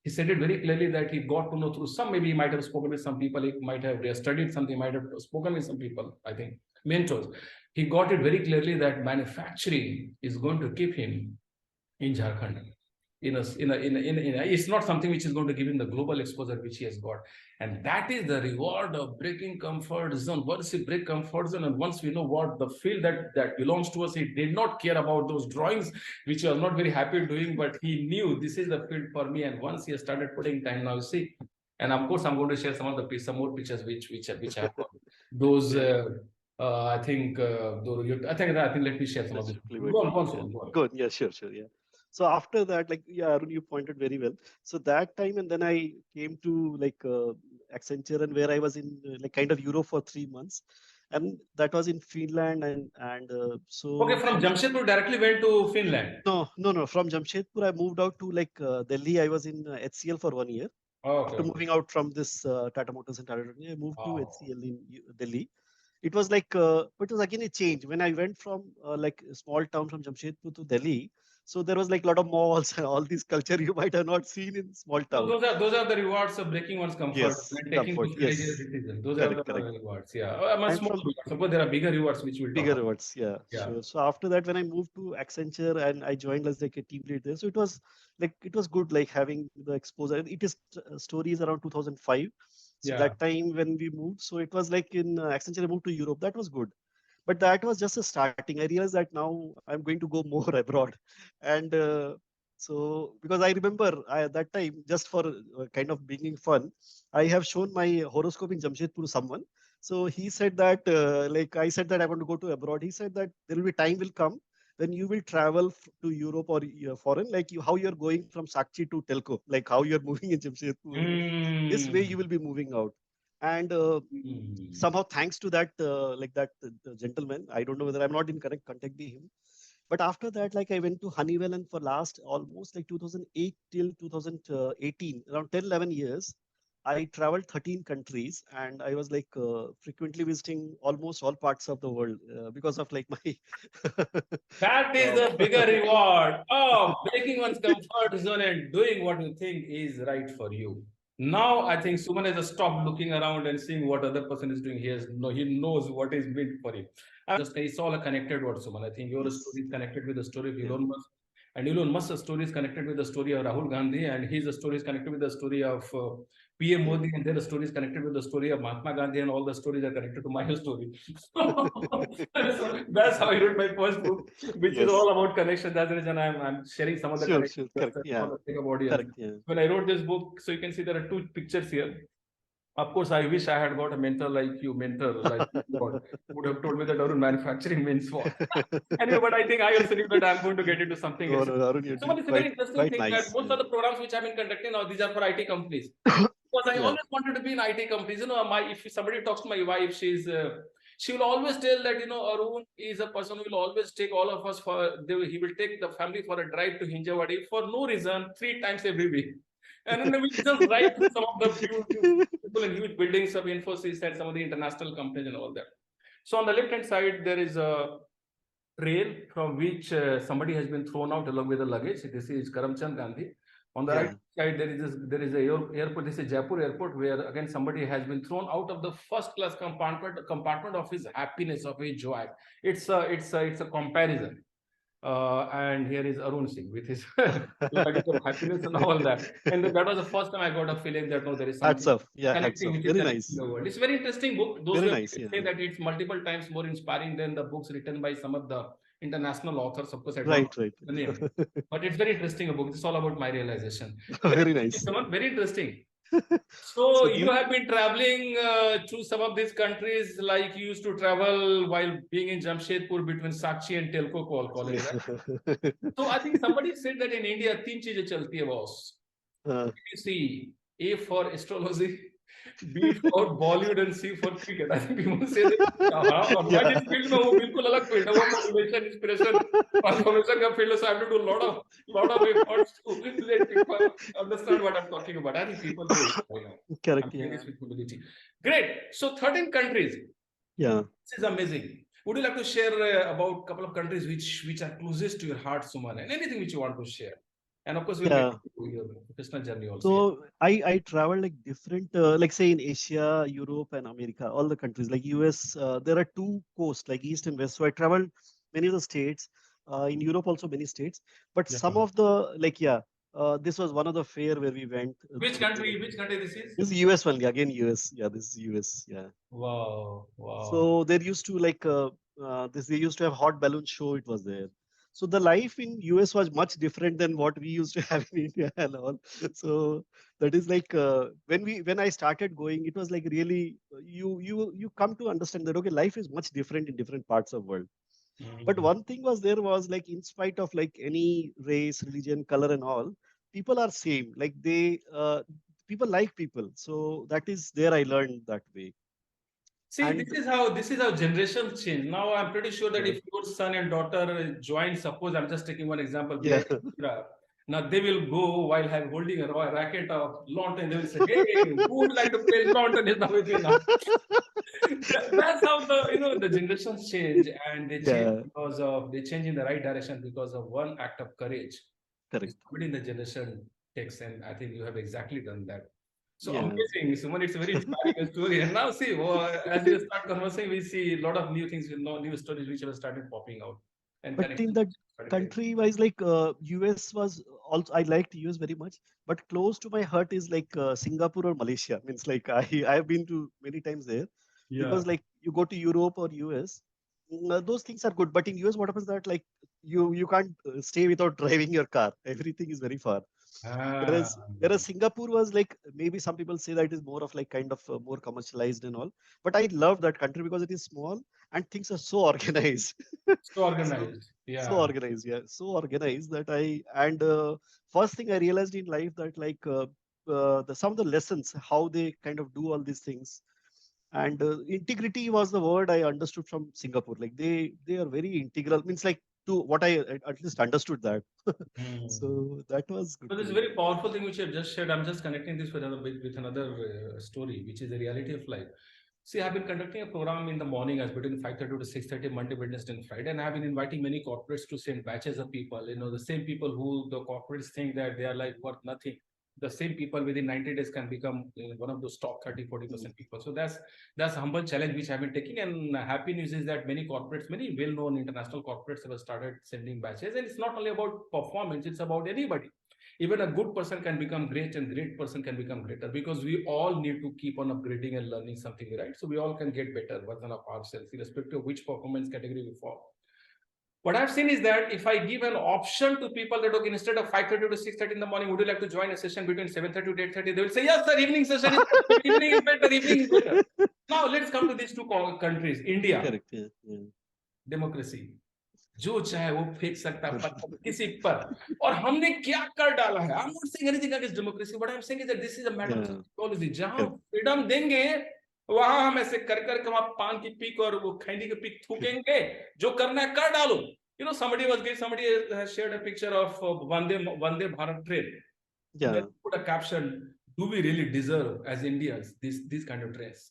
He said it very clearly that he got to know through some. Maybe he might have spoken with some people. He might have studied something. Might have spoken with some people. I think mentors. He got it very clearly that manufacturing is going to keep him in Jharkhand. It's not something which is going to give him the global exposure which he has got, and that is the reward of breaking comfort zone. Once we break comfort zone, and once we know what the field that belongs to us, he did not care about those drawings which he was not very happy doing, but he knew this is the field for me. And once he has started putting time, now you see, and of course I'm going to share some more pictures which I have got. Those.
Yeah.
I think let me share some of
That's
this.
liberty.
Go on, go on,
Yeah.
Suman, go on.
Good. Yeah, sure, sure. Yeah. So after that, like, yeah, Arun, you pointed very well. So that time, and then I came to like Accenture, and where I was in like kind of Europe for 3 months, and that was in Finland, and
Okay,
so
from Jamshedpur directly went to Finland.
no, no, no. From Jamshedpur, I moved out to like Delhi. I was in HCL for 1 year.
Oh,
After
okay.
moving out from this Tata Motors and Tata, I moved to
Wow.
HCL in Delhi. It was like, but it was again a change when I went from like a small town from Jamshedpur to Delhi. So there was like a lot of malls and all this culture you might have not seen in small
So
town.
those are the rewards of breaking one's comfort
Yes,
and taking
comfort.
those courageous
Yes,
decisions. Those are
correct,
the
correct.
rewards. Yeah, I'm a
And
small
from
rewards. Of course, there are bigger rewards which we'll talk
bigger
about.
rewards, yeah,
Yeah.
sure. So after that, when I moved to Accenture and I joined as like a team lead there, so it was good, like having the exposure. It is stories around 2005. So
Yeah.
that time when we moved, so it was like in Accenture, I moved to Europe. That was good. But that was just a starting. I realized that now I'm going to go more abroad, and so because I remember at that time, just for kind of being fun, I have shown my horoscope in Jamshedpur to someone. So he said that, like I said that I want to go to abroad. He said that there will be time will come when you will travel to Europe or foreign, like how you're going from Sakchi to Telco, like how you're moving in Jamshedpur. This way you
Mm.
will be moving out, and
Mm.
somehow thanks to that like that the gentleman, I don't know whether I'm not in correct contact with him, but after that, like I went to Honeywell, and for last almost like 2008 till 2018, around 10 11 years, I traveled 13 countries, and I was like frequently visiting almost all parts of the world because of like my
That is
job.
the bigger reward of breaking one's comfort zone and doing what you think is right for you. Now, I think Suman has stopped looking around and seeing what other person is doing. He knows what is meant for him. It's all a connected word, Suman. I think your
Yes.
story is connected with the story of
Yeah.
Elon Musk. And Elon Musk's story is connected with the story of Rahul Gandhi, and his story is connected with the story of PM
Yeah.
Modi, and their story is connected with the story of Mahatma Gandhi, and all the stories are connected to my story. So that's how I wrote my first book, which is
Yes.
all about connection. That's the reason I'm sharing some of the
Sure.
connections
Sure. Correct.
for
Yeah.
the sake of audience.
Correct. Yeah.
When I wrote this book, so you can see there are two pictures here. Of course, I wish I had got a mentor like God, who would have told me that Arun manufacturing means what. Anyway, but I think I also knew that I'm going to get into something
No,
else.
no, Arun, you're
So,
doing
it's a very
quite
interesting
quite
thing that
nice.
most
Yeah.
of the programs which I've been conducting now, these are for IT companies. Because I
Yeah.
always wanted to be in IT companies. If somebody talks to my wife, she will always tell that Arun is a person who will always take all of us he will take the family for a drive to Hinjawadi for no reason 3 times every week. And then we just drive to some of the people in huge buildings of Infosys and some of the international companies and all that. So on the left hand side, there is a trail from which somebody has been thrown out along with the luggage. This is Karamchand Gandhi. On the right
Yeah.
side, there is a airport. This is Jaipur Airport, where again somebody has been thrown out of the first class compartment of his happiness, of his joy. It's a comparison. And here is Arun Singh with his luggage of happiness and all that. And that was the first time I got a feeling that no, there is
Hats
something
off. Yeah, hats
connecting,
off.
which is
Very
connecting
nice.
the world. It's a very interesting book. Those
Very
who
nice. Yeah.
say that it's multiple times more inspiring than the books written by some of the international authors. Of course, I don't
Right,
know
right.
the name, but it's very interesting a book. It's all about my realization.
Very nice.
Someone very interesting.
So
So you
the
have been traveling to some of these countries, like you used to travel while being in Jamshedpur between Sakshi and Telco college, right? So I think somebody said that in India, तीन चीजें चलती है boss. You see, A for astrology, B for Bollywood, and C for cricket. I think people say that. और मैं जिस field में हूँ बिल्कुल अलग फील्ड है, वो मोटिवेशन, इंस्पिरेशन, ट्रांसफॉर्मेशन का फील्ड है. So I have to do a lot of efforts to let people understand what I'm talking about. I think people do it.
Correct.
I'm saying
Yeah.
this with humility. Great. So 13 countries.
Yeah.
This is amazing. Would you like to share about a couple of countries which are closest to your heart, Suman, and anything which you want to share? And of course, we'll get
Yeah.
to your professional journey also.
So I traveled like different, like say in Asia, Europe, and America, all the countries. Like US, there are two coasts, like East and West. So I traveled many of the states. In Europe also many states. But
Yeah.
some of the like this was one of the fair where we went.
Which country? Which country this is?
This is US only. Again US. Yeah, this is US. Yeah.
Wow, wow.
So there used to like they used to have hot balloon show. It was there. So the life in US was much different than what we used to have in India and all. So that is like when I started going, it was like really you come to understand that okay, life is much different in different parts of world. But one thing was there was like in spite of like any race, religion, color, and all, people are same. Like people like people. So that is there I learned that way.
See,
And
this is how generations change. Now I'm pretty sure that
yeah,
if your son and daughter join, suppose I'm just taking one example,
yeah.
now they will go while holding a racket of lawn and they will say, "Hey, who would like to play lawn tennis now with me now?" That's how the generations change, and they change
Yeah,
because of they change in the right direction because of one act of courage.
correct.
Somebody in the generation takes, and I think you have exactly done that. So
Yeah,
amazing, Suman. It's a very inspiring story. And now, see, as we start conversing, we see a lot of new things, new stories which have started popping out, and
but in
connections
the
started getting.
country wise, like US was also I liked US very much, but close to my heart is like Singapore or Malaysia. Means like I've been to many times there
Yeah.
because like you go to Europe or US, those things are good. But in US, what happens that like you can't stay without driving your car. Everything is very far.
Ah,
Whereas Singapore was like maybe some people say that it is more of like kind of more commercialized and all, but I love that country because it is small and things are so organized.
so
So
organized.
so
Yeah.
organized, yeah, so organized that I and first thing I realized in life that like some of the lessons how they kind of do all these things and integrity was the word I understood from Singapore. Like they are very integral. Means like to what I at least understood that.
Hmm.
So that was good
So
to
this is a
me.
very powerful thing which you have just shared. I'm just connecting this with another story, which is the reality of life. See, I've been conducting a program in the morning as between 5:30 to 6:30, Monday, Wednesday, and Friday, and I've been inviting many corporates to send batches of people. The same people who the corporates think that they are like worth nothing. The same people within 90 days can become one of those top 30, 40% people. So that's a humble challenge which I've been taking. And happy news is that many corporates, many well-known international corporates have started sending batches. And it's not only about performance, it's about anybody. Even a good person can become great and great person can become greater because we all need to keep on upgrading and learning something, right? So we all can get better version of ourselves irrespective of which performance category we fall. What I've seen is that if I give an option to people that okay, instead of 5:30 to 6:30 in the morning, would you like to join a session between 7:30 to 8:30? They will say, yes, sir, evening session is evening is better, evening is better. Now let's come to these two countries. India,
Correct. Yeah. Yeah.
democracy. जो चाहे वो फेंक सकता है पत्थर किसी पर और हमने क्या कर डाला है I am not saying anything against democracy what I am saying is that this is a matter of
Yeah.
Psychology जहां
Correct.
फ्रीडम देंगे वहां हम ऐसे कर वहां पान की पीक और वो खैनी की पीक थूकेंगे जो करना है कर डालो somebody has shared a picture of Vande Bharat train and
Yeah.
then put a caption, do we really deserve as Indians these kind of trains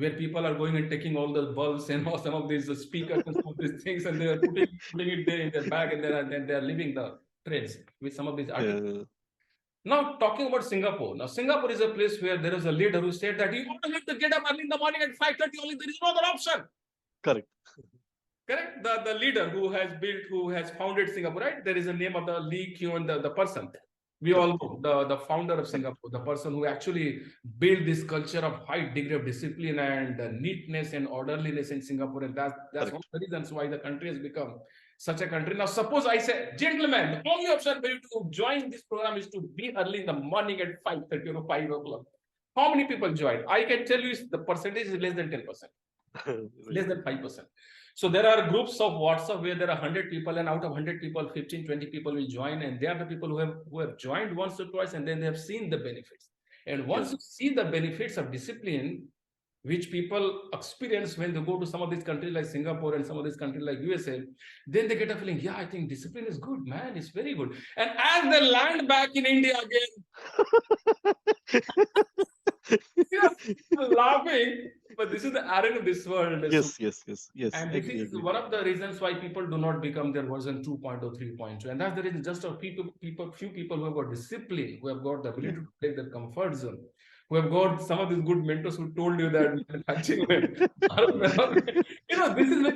where people are going and taking all the bulbs and all some of these speakers and some of these things and they are putting it there in their bag and then they are leaving the trains with some of these articles.
Yeah.
Now talking about Singapore. Now Singapore is a place where there is a leader who said that you only have to get up early in the morning at 5:30 only. There is no other option.
Correct.
Correct? The leader who has founded Singapore, right? There is a name of the Lee Kuan, the person. We all know the founder of Singapore, the person who actually built this culture of high degree of discipline and neatness and orderliness in Singapore. And that's one of the reasons why the country has become such a country. Now, suppose I say, gentlemen, the only option for you to join this program is to be early in the morning at 5:30 or 5 o'clock. How many people join? I can tell you the percentage is less than 10%, less than 5%. So there are groups of WhatsApp where there are 100 people, and out of 100 people, 15, 20 people will join, and they are the people who have joined once or twice, and then they have seen the benefits. And once you see the benefits of discipline, which people experience when they go to some of these countries like Singapore and some of these countries like USA, then they get a feeling, yeah, I think discipline is good, man, it's very good. And as they land back in India again, laughing, but this is the irony of this world.
Yes.
And this is one of the reasons why people do not become their version 2.0, 3.2. And that's the reason just a few people who have got discipline, who have got the ability to take their comfort zone, who have got some of these good mentors who told you that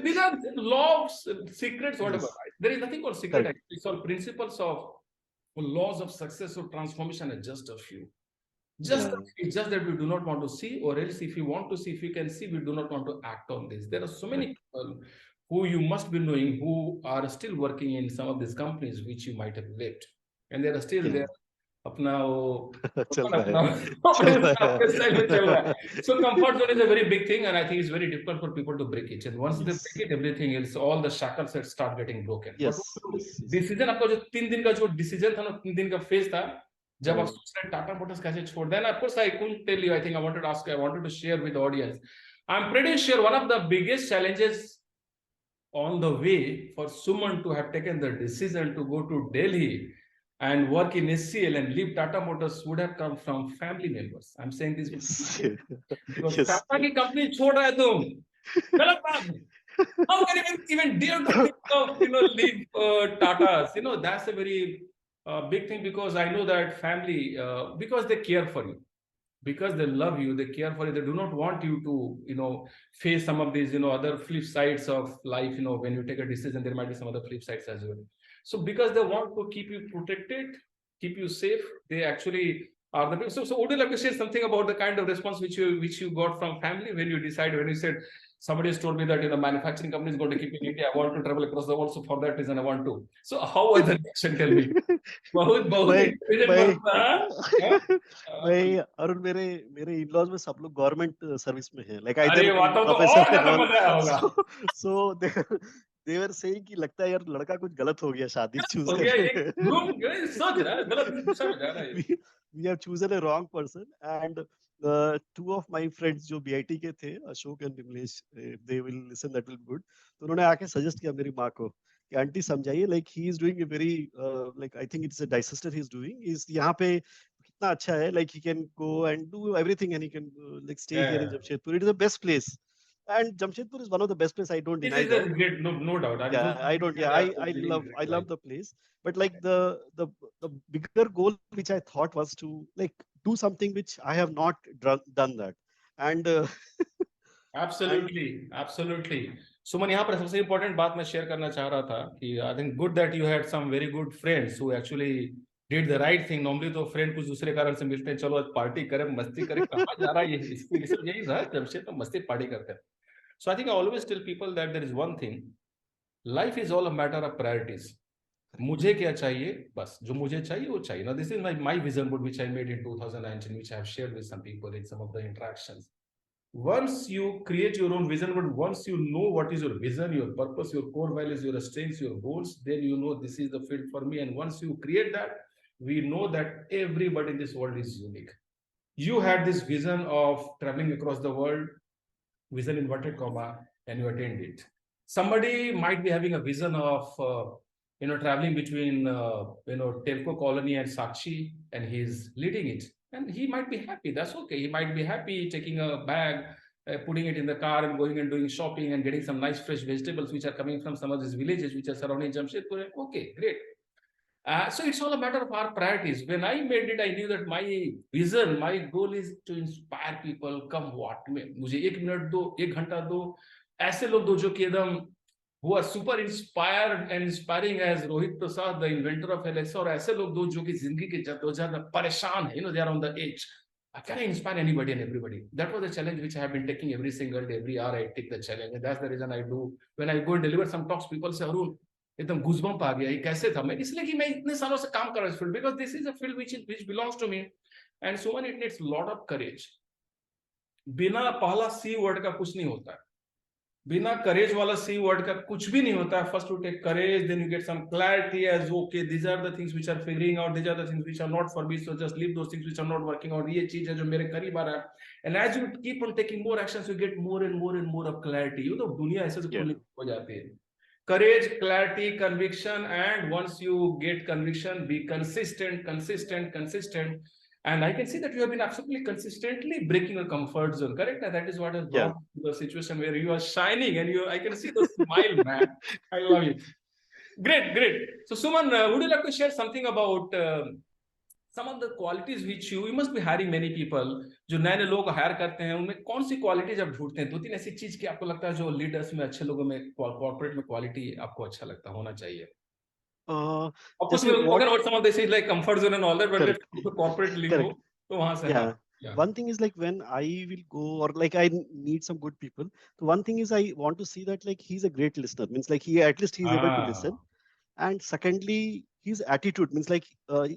these are laws, secrets, whatever. Right? There is nothing called secret. It's all principles of laws of success or transformation are just a few. It's just that we do not want to see, or else if you want to see, if you can see, we do not want to act on this. There are so many people who you must be knowing who are still working in some of these companies which you might have left, and they are still there. So comfort zone is a very big thing, and I think it's very difficult for people to break it. And once they break it, everything else, all the shackles start getting broken. Decision, आपका जो 3 दिन का जो decision था ना, 3 दिन का phase था, जब आप सोच रहे टाटा मोटर्स कैसे छोड़, then of course I couldn't tell you. I think I wanted to share with the audience. I'm pretty sure one of the biggest challenges on the way for Suman to have taken the decision to go to Delhi and work in SCL and leave Tata Motors would have come from family members. I'm saying this because Tata की company छोड़ रहा है तुम, गलत बात. How can you even dare to think of leave Tatas? That's a very big thing, because I know that family, because they care for you, because they love you, they care for you, they do not want you to face some of these other flip sides of life. When you take a decision, there might be some other flip sides as well. So because they want to keep you protected, keep you safe, they actually are the people. So would you like to share something about the kind of response which you got from family when you said, somebody has told me that manufacturing company is going to keep in India, I want to travel across the world, so for that reason I want to. So how was the reaction? Tell me.
भाई अरुण, मेरे in-laws में सब लोग government service में हैं, like
अरे वाह, तो और ज्यादा मजा होगा.
So they were saying कि लगता है यार लड़का कुछ गलत हो गया शादी चूज करने में. We have chosen a wrong person, and 2 of my friends जो BIT के थे, Ashok and Nimlesh, they will listen, that will be good. तो उन्होंने आके सजेस्ट किया मेरी माँ को कि आंटी समझाइए, like he is doing a very like I think it's a disaster he is doing. Is यहाँ पे कितना अच्छा है, like he can go and do everything, and he can like stay here in Jamshedpur. It is the best place. And Jamshedpur is one of the best places. I don't deny that.
Great, no doubt.
I love the place. But like the bigger goal which I thought was to like do something which I have not done that. And
absolutely. सुमन, यहाँ पर सबसे important बात मैं share करना चाह रहा था कि I think good that you had some very good friends who actually did the right thing. Normally तो फ्रेंड कुछ दूसरे कारण से मिलते हैं, चलो आज पार्टी करें, मस्ती करें, कहाँ जा रहा है यही था जमशेद, तो मस्ती पार्टी करते हैं. So I think I always tell people that there is one thing, life is all a matter of priorities. मुझे क्या चाहिए, बस जो मुझे चाहिए वो चाहिए. Now this is my vision board which I made in 2019, which I have shared with some people in some of the interactions. Once you create your own vision board, once you know what is your vision, your purpose, your core values, your strengths, your goals, then you know this is the field for me. And once you create that, we know that everybody in this world is unique. You had this vision of traveling across the world, vision inverted comma, and you attained it. Somebody might be having a vision of traveling between Telco colony and Sakshi, and he's leading it, and he might be happy. That's okay. He might be happy taking a bag, putting it in the car and going and doing shopping and getting some nice fresh vegetables which are coming from some of these villages which are surrounding Jamshedpur. Okay, great. So it's all a matter of our priorities. When I made it, I knew that my vision, my goal is to inspire people. Come what me, मुझे 1 minute दो, 1 घंटा दो, ऐसे लोग दो जो कि एकदम who are super inspired and inspiring as Rohit Prasad, the inventor of Alexa, और ऐसे लोग दो जो कि जिंदगी के जद्दोजहद में परेशान है, they are on the edge. Can I inspire anybody and everybody? That was the challenge which I have been taking every single day, every hour I take the challenge, and that's the reason I do. When I go and deliver some talks, people say, Arun, एकदम goosebump आ गया, ये कैसे था? मैं इसलिए कि मैं इतने सालों से काम कर रहा हूँ इस field, because this is a field which belongs to me. And Suman, it needs lot of courage. बिना पहला सी वर्ड का कुछ नहीं होता है. बिना करेज वाला सी वर्ड का कुछ भी नहीं होता है. First you take courage, then you get some clarity as okay these are the things which are figuring out, these are the things which are not for me, so just leave those things which are not working out. ये चीज है जो मेरे करीब आ रहा है. And as you keep on taking more actions, you get more and more of clarity. You know, दुनिया ऐसे से खुलने हो जाती है. Courage, clarity, conviction, and once you get conviction, be consistent. And I can see that you have been absolutely consistently breaking your comfort zone, correct? And that is what has
Yeah.
brought you to the situation where you are shining, and I can see the smile, man. I love it. Great. So, Suman, would you like to share something about some of the qualities which you must be hiring many people, जो नए नए लोग higher करते हैं, उनमें कौन सी qualities आप ढूंढते हैं? दो तीन ऐसी चीज की आपको लगता है जो लीडर्स में, अच्छे लोगों में, कॉर्पोरेट में क्वालिटी आपको अच्छा लगता होना चाहिए?
uh,
Of course, we
जैसे
have
what
spoken about some of this is like comfort zone and all that, but let's
correct
go to corporate lingo.
correct
तो वहां से हाँ.
yeah.
Yeah.
One thing is like when I will go or like I need some good people, so one thing is I want to see that like he's a great listener, means like he at least he's able to listen.
Ah,
And secondly, his attitude, means like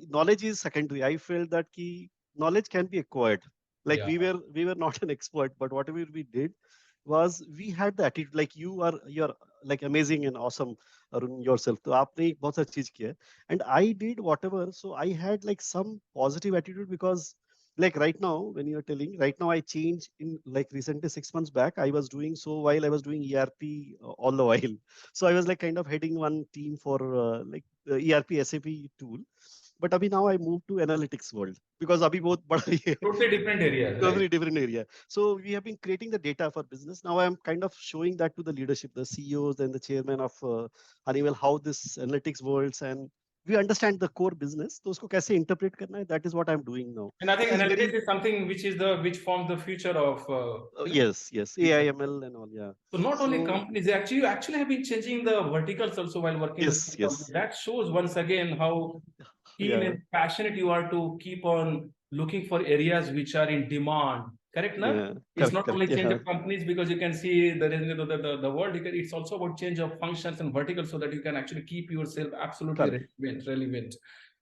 knowledge is secondary. I felt that ki knowledge can be acquired. Like
yeah.
we were not an expert, but whatever we did was we had the attitude. Like you're like amazing and awesome, Arun, yourself. तो आपने एक बहुत सारी चीज किया है. And I did whatever, so I had like some positive attitude because like right now when you're telling, right now I changed in like recently 6 months back I was doing, so while I was doing ERP all the while, so I was like kind of heading one team for like the ERP SAP tool. But abhi now I moved to analytics world because abhi bahut bada hi hai.
Totally different areas, right?
Totally different area. So we have been creating the data for business. Now I'm kind of showing that to the leadership, the CEOs and the chairman of Honeywell, how this analytics worlds, and we understand the core business. तो उसको कैसे interpret करना है, that is what I'm doing now.
And I think
So it's
analytics
very
is something which forms the future of
yes,
future.
AIML and all, yeah.
So not only
So
companies, you actually have been changing the verticals also while working the same company.
yes,
That shows once again how keen
yeah,
and passionate you are to keep on looking for areas which are in demand. Correct, na?
yeah,
It's not
correct,
only change
yeah,
of companies, because you can see the world. It's also about change of functions and verticals so that you can actually keep yourself absolutely
correct,
relevant.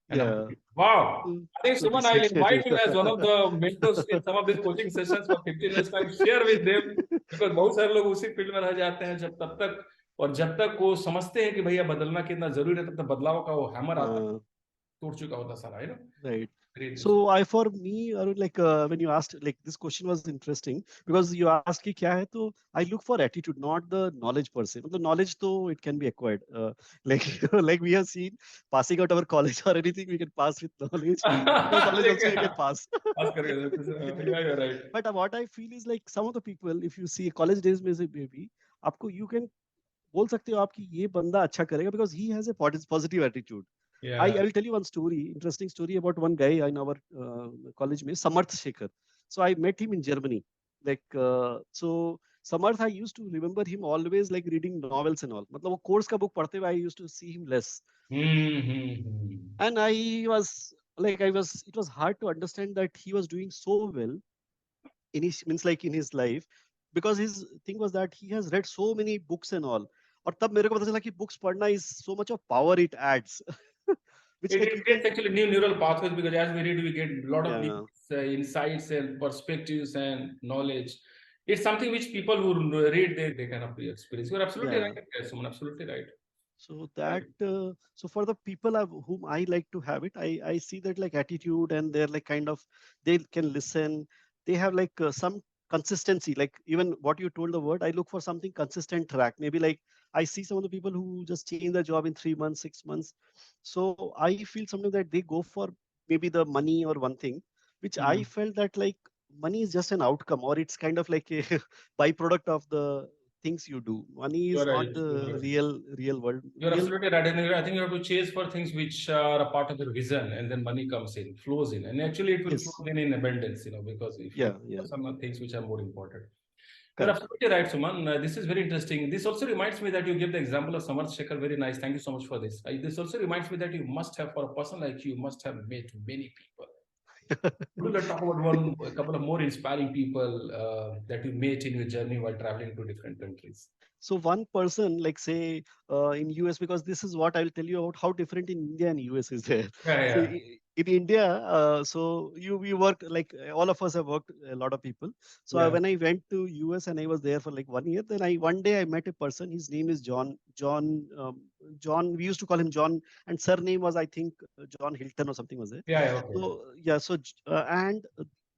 And
yeah.
wow. I think
So
Suman,
this
I'll invite
initiative.
you as one of the mentors in some of these coaching sessions for 15 minutes time. Share with them, because बहुत सारे लोग उसी field में रह जाते हैं जब तब तक, और जब तक वो समझते हैं कि भैया बदलना कितना जरूरी है, तब तक बदलाव का वो हैमर आता है, टूट चुका होता सारा, है ना?
Right.
Great.
So I, for me, Arun, like when you asked, like this question was interesting because you asked कि क्या है, तो I look for attitude, not the knowledge per se. The knowledge though it can be acquired. Like like we have seen, passing out our college or anything we can pass with knowledge. Without knowledge also you can pass.
पास करके yeah, you're right.
But what I feel is like some of the people, if you see college days में से maybe आपको you can बोल सकते हो आप कि ये बंदा अच्छा करेगा because he has a positive attitude. I
Yeah.
will tell you one story, interesting story about one guy in our college में, Samarth Shekhar. So I met him in Germany. Like so Samarth, I used to remember him always like reading novels and all. मतलब वो course का book पढ़ते हुए I used to see him less. And I was like it was hard to understand that he was doing so well in his, means like in his life, because his thing was that he has read so many books and all. और तब मेरे को पता चला कि books पढ़ना is so much of power it adds. Which like
It
you can,
creates actually new neural pathways, because as we read, we get a lot of
yeah,
insights and perspectives and knowledge. It's something which people who read, they kind of experience. You're absolutely
yeah.
right, Suman, absolutely right.
So that so for the people whom I like to have it, I see that like attitude, and they're like kind of, they can listen, they have like some consistency. Like even what you told the word, I look for something consistent track. Maybe like I see some of the people who just change their job in 3 months, 6 months. So I feel something that they go for maybe the money or one thing, which I felt that like money is just an outcome, or it's kind of like a byproduct of the things you do. Money
You're
is
right.
not the real world.
You're
Real,
absolutely right. And I think you have to chase for things which are a part of your vision, and then money comes in, flows in. And actually, it will flow
yes,
in abundance, because if you
yeah,
have some things which are more important. You're
correct.
absolutely right, Suman. This is very interesting. This also reminds me that you give the example of Samarth Shekhar. Very nice. Thank you so much for this. This also reminds me that you must have, for a person like you, must have met many people. Would you like to talk about a couple of more inspiring people that you met in your journey while traveling to different countries?
So one person, like say in US, because this is what I will tell you about how different in India and US is there.
Yeah,
So
yeah,
in India, so you work like all of us have worked a lot of people. So
yeah,
when I went to US and I was there for like 1 year, then I one day I met a person. His name is John. John. We used to call him John, and surname was I think John Hilton or something was there.
yeah, yeah. Okay.
So yeah, so and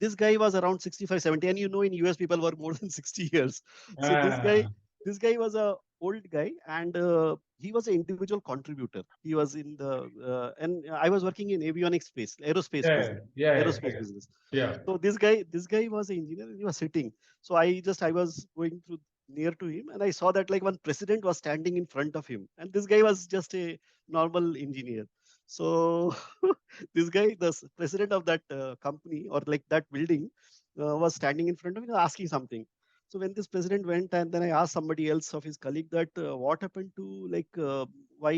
this guy was around 65, 70, and you know in US people were more than 60 years. So
Ah,
this guy was a old guy, and he was an individual contributor. He was in the and I was working in avionics space, aerospace
yeah,
business,
yeah, yeah,
aerospace
yeah,
business.
yeah.
So this guy was an engineer, and he was sitting. So I was going through near to him, and I saw that like one president was standing in front of him, and this guy was just a normal engineer. So this guy, president of that company or like that building, was standing in front of me asking something. So when this president went, and then I asked somebody else of his colleague that what happened to like why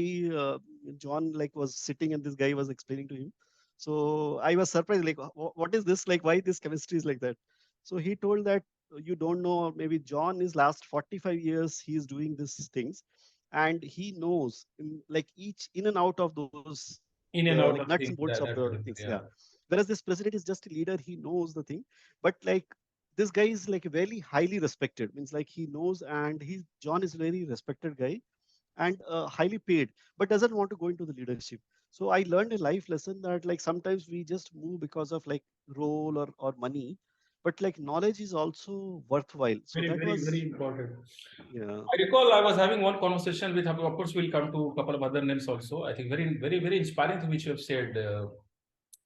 John like was sitting and this guy was explaining to him. So I was surprised, like what is this? Like why this chemistry is like that? So he told that you don't know, maybe John is last 45 years he is doing these things, and he knows like each in and out of those
In and
like
out
nuts
of
and
things.
bolts of
That's
the
what it is.
things. Yeah.
Yeah.
Whereas this president is just a leader, he knows the thing, but like this guy is like very highly respected, means like he knows, and he John is very respected guy, and highly paid, but doesn't want to go into the leadership. So I learned a life lesson that like sometimes we just move because of like role or money, but like knowledge is also worthwhile. So
Very,
that
very, very
was,
important.
yeah.
I recall I was having one conversation with, of course, we'll come to a couple of other names also. I think very, very, very inspiring thing which you have said.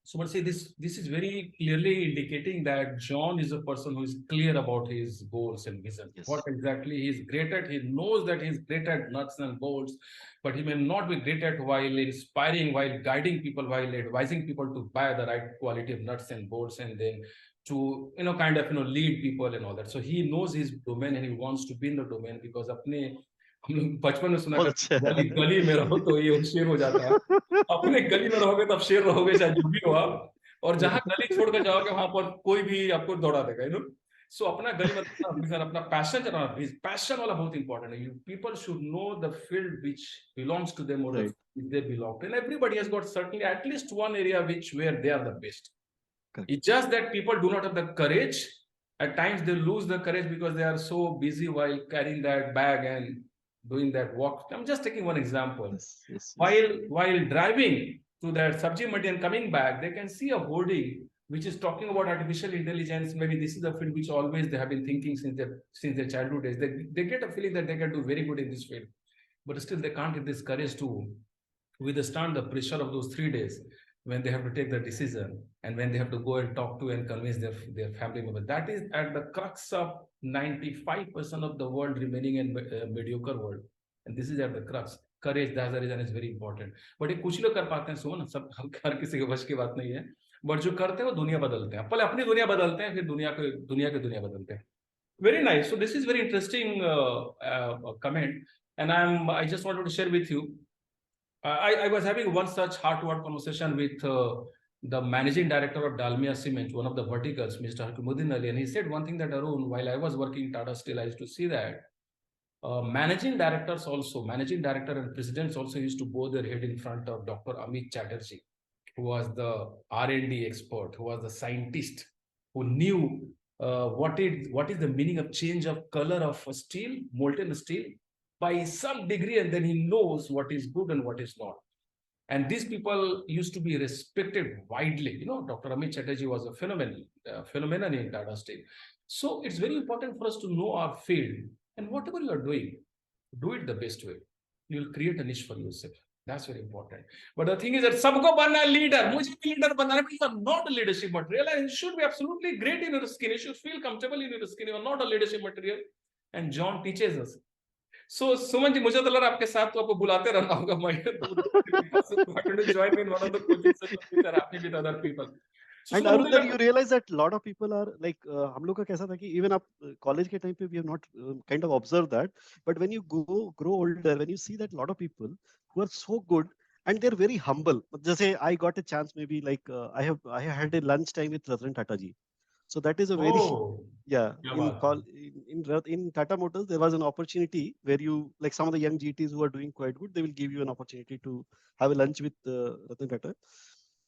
So, but say this is very clearly indicating that John is a person who is clear about his goals and vision. What
Yes.
exactly he is great at, he knows that he is great at nuts and bolts, but he may not be great at while inspiring, while guiding people, while advising people to buy the right quality of nuts and bolts, and then to kind of lead people and all that. So he knows his domain and he wants to be in the domain because अपने हम लोग बचपन में सुना
बहुत
करते
अच्छा
थे, गली
है.
गली में रहो तो ये शेर हो जाता है. अपने गली में रहोगे तब शेर रहोगे, चाहे जो भी हो आप. और जहां गली छोड़कर जाओगे वहां पर कोई भी आपको दौड़ा देगा, सो अपना गली में अपना विजन, अपना पैशन चलाना, पैशन वाला बहुत इंपॉर्टेंट है. People should know the field which belongs to them or the
Right.
field they belong to, and everybody has got certainly at least one area which where they are the best.
Correct.
It's just that people do not have the courage. At times they lose the courage because they are so busy while carrying that bag and doing that walk. I'm just taking one example.
Yes. Yes. Yes.
While driving to that Sabji Mandi and coming back, they can see a hoarding which is talking about artificial intelligence. Maybe this is the field which always they have been thinking since their childhood days. They get a feeling that they can do very good in this field, but still they can't have this courage to withstand the pressure of those 3 days when they have to take the decision and when they have to go and talk to and convince their family member. That is at the crux of 95% of the world remaining in mediocre world. And this is at the crux. Courage, that's the reason, is very important. But ये कुछ लोग कर पाते हैं, सुमन, सब हर किसी के वश की बात नहीं है. बट जो करते हैं वो दुनिया बदलते हैं. पहले अपनी दुनिया बदलते हैं, फिर दुनिया की दुनिया बदलते हैं. Very nice. So this is very interesting comment, and I just wanted to share with you. I was having one such heart-to-heart conversation with the managing director of Dalmia Cement, one of the verticals, Mr. Hakumuddin Ali, and he said one thing that, Arun, while I was working in Tata Steel, I used to see that managing director and presidents also used to bow their head in front of Dr. Amit Chatterjee, who was the R&D expert, who was the scientist, who knew what is the meaning of change of color of steel, molten steel, by some degree, and then he knows what is good and what is not. And these people used to be respected widely. Dr. Amit Chatterjee was a phenomenon in Tata Steel. So it's very important for us to know our field, and whatever you are doing, do it the best way. You'll create a niche for yourself. That's very important. But the thing is that सबको बनना leader, मुझे भी leader बनना है, but you are not a leadership material. And you should be absolutely great in your skin. You should feel comfortable in your skin. You are not a leadership material. And John teaches us. So Suman ji, मुझे तो लग रहा आपके साथ तो आपको बुलाते रहना होगा. मैं join in one of the coaching sessions which are happening with other people. So
And
Suman,
Arun,
मुझे
then
लग
you realize that a lot of people are like हम लोग का कैसा था कि even up college के time पे we have not kind of observed that, but when you grow older, when you see that a lot of people who are so good, and they're very humble. Just say I got a chance, maybe like I had a lunch time with Ratan Tata ji. So that is a very
Oh,
yeah.
क्या
In
बात है.
call in Tata Motors, there was an opportunity where you like some of the young GTs who are doing quite good, they will give you an opportunity to have a lunch with Ratan Tata.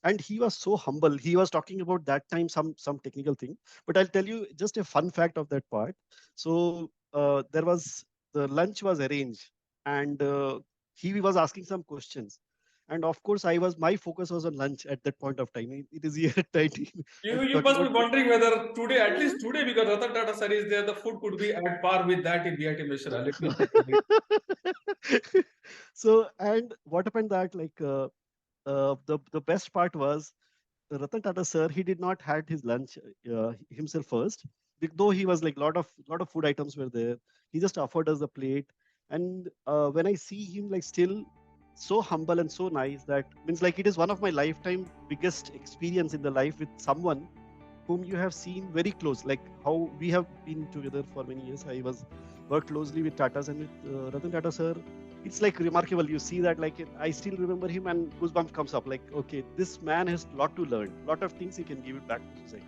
And he was so humble. He was talking about that time some technical thing, but I'll tell you just a fun fact of that part. So there was the lunch was arranged, and he was asking some questions. And of course, my focus was on lunch at that point of time. It is year 19.
You
I'm
you
talking
must be
about
wondering whether today, at least today, because Ratan Tata sir is there, the food could be at par with that in BIT Mishra. Let me check again.
so, and what happened that like the best part was Ratan Tata sir, he did not had his lunch himself first, though he was like lot of food items were there. He just offered us the plate, and when I see him like still so humble and so nice, that means like it is one of my lifetime biggest experience in the life with someone whom you have seen very close, like how we have been together for many years. I was worked closely with Tatas and with Ratan Tata sir. It's like remarkable. You see that like I still remember him, and goosebumps comes up. Like okay, this man has lot to learn, lot of things he can give it back to society.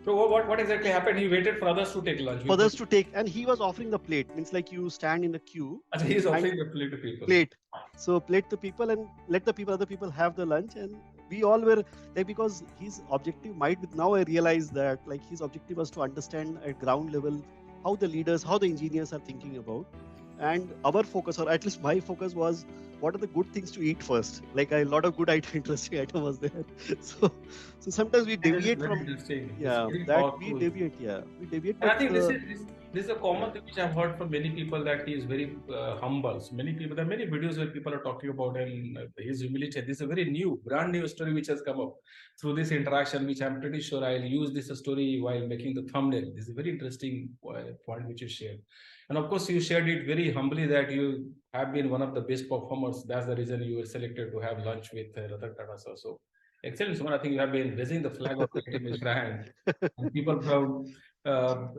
So what exactly happened? He waited for others to take lunch.
For others to take, and he was offering the plate. Means like you stand in the queue
Achha, he is
and
offering the plate to people.
plate. So plate the people and let the people other people have the lunch, and we all were like, because his objective might now I realize that like his objective was to understand at ground level how the leaders, how the engineers are thinking about. And our focus, or at least my focus, was what are the good things to eat first. Like a lot of good item, interesting item was there. so so sometimes we
And this is
deviate
very
from
interesting. It's
yeah
very
that we
powerful.
deviate, yeah we deviate,
And
but
I think this is a
yeah.
common thing which I've heard from many people, that he is very humble. So many people, there are many videos where people are talking about and his humility. This is a very new, brand new story which has come up through this interaction, which I'm pretty sure I'll use this story while making the thumbnail. This is a very interesting point which you shared. And of course, you shared it very humbly that you have been one of the best performers. That's the reason you were selected to have lunch with Ratan Tata sir. So excellent, Suman. I think you have been raising the flag of the Mishra, and people from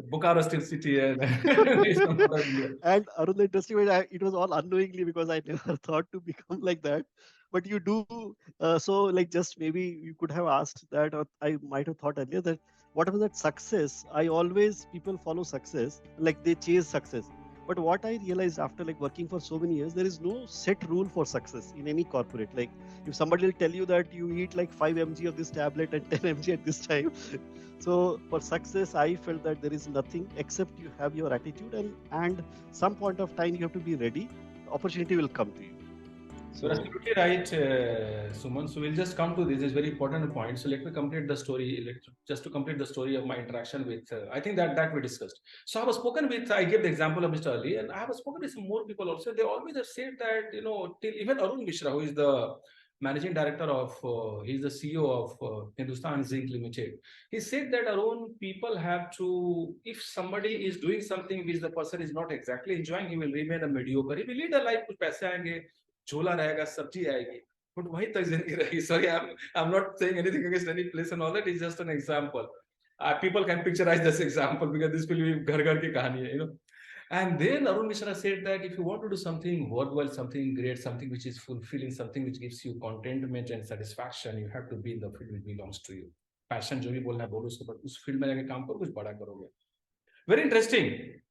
Bucharest still city and India.
And Arun, the interesting way, it was all unknowingly because I never thought to become like that. But you do, so like just maybe you could have asked that, or I might have thought earlier that whatever that success, I always people follow success, like they chase success. But what I realized after like working for so many years, there is no set rule for success in any corporate. Like if somebody will tell you that you eat like 5 mg of this tablet and 10 mg at this time, so for success, I felt that there is nothing except you have your attitude, and some point of time you have to be ready. Opportunity will come to you.
You're absolutely right, Suman. So we'll just come to this. Is very important point. So let me complete the story. Just to complete the story of my interaction with. I think that we discussed. So I was spoken with. I gave the example of Mr. Ali, and I have spoken with some more people also. They always have said that till even Arun Mishra, who is the managing director of, he's the CEO of Hindustan Zinc Limited. He said that Arun, people have to, if somebody is doing something which the person is not exactly enjoying, he will remain a mediocre. He will lead a life, कुछ पैसे आएंगे, झोला रहेगा, सब्जी आएगी, but वहीं तक जिंदगी रहेगी. Sorry, I'm not saying anything against any place and all that. It's just an example. People can picturize this example because this will be घर घर की कहानी है, And then Arun Mishra said that if you want to do something worthwhile, something great, something which is fulfilling, something which gives you contentment and satisfaction, you have to be in the field which belongs to you. Passion जो भी बोलना है बोलो उसको, but उस field में जाके काम करो, कुछ बड़ा करोगे. Very interesting.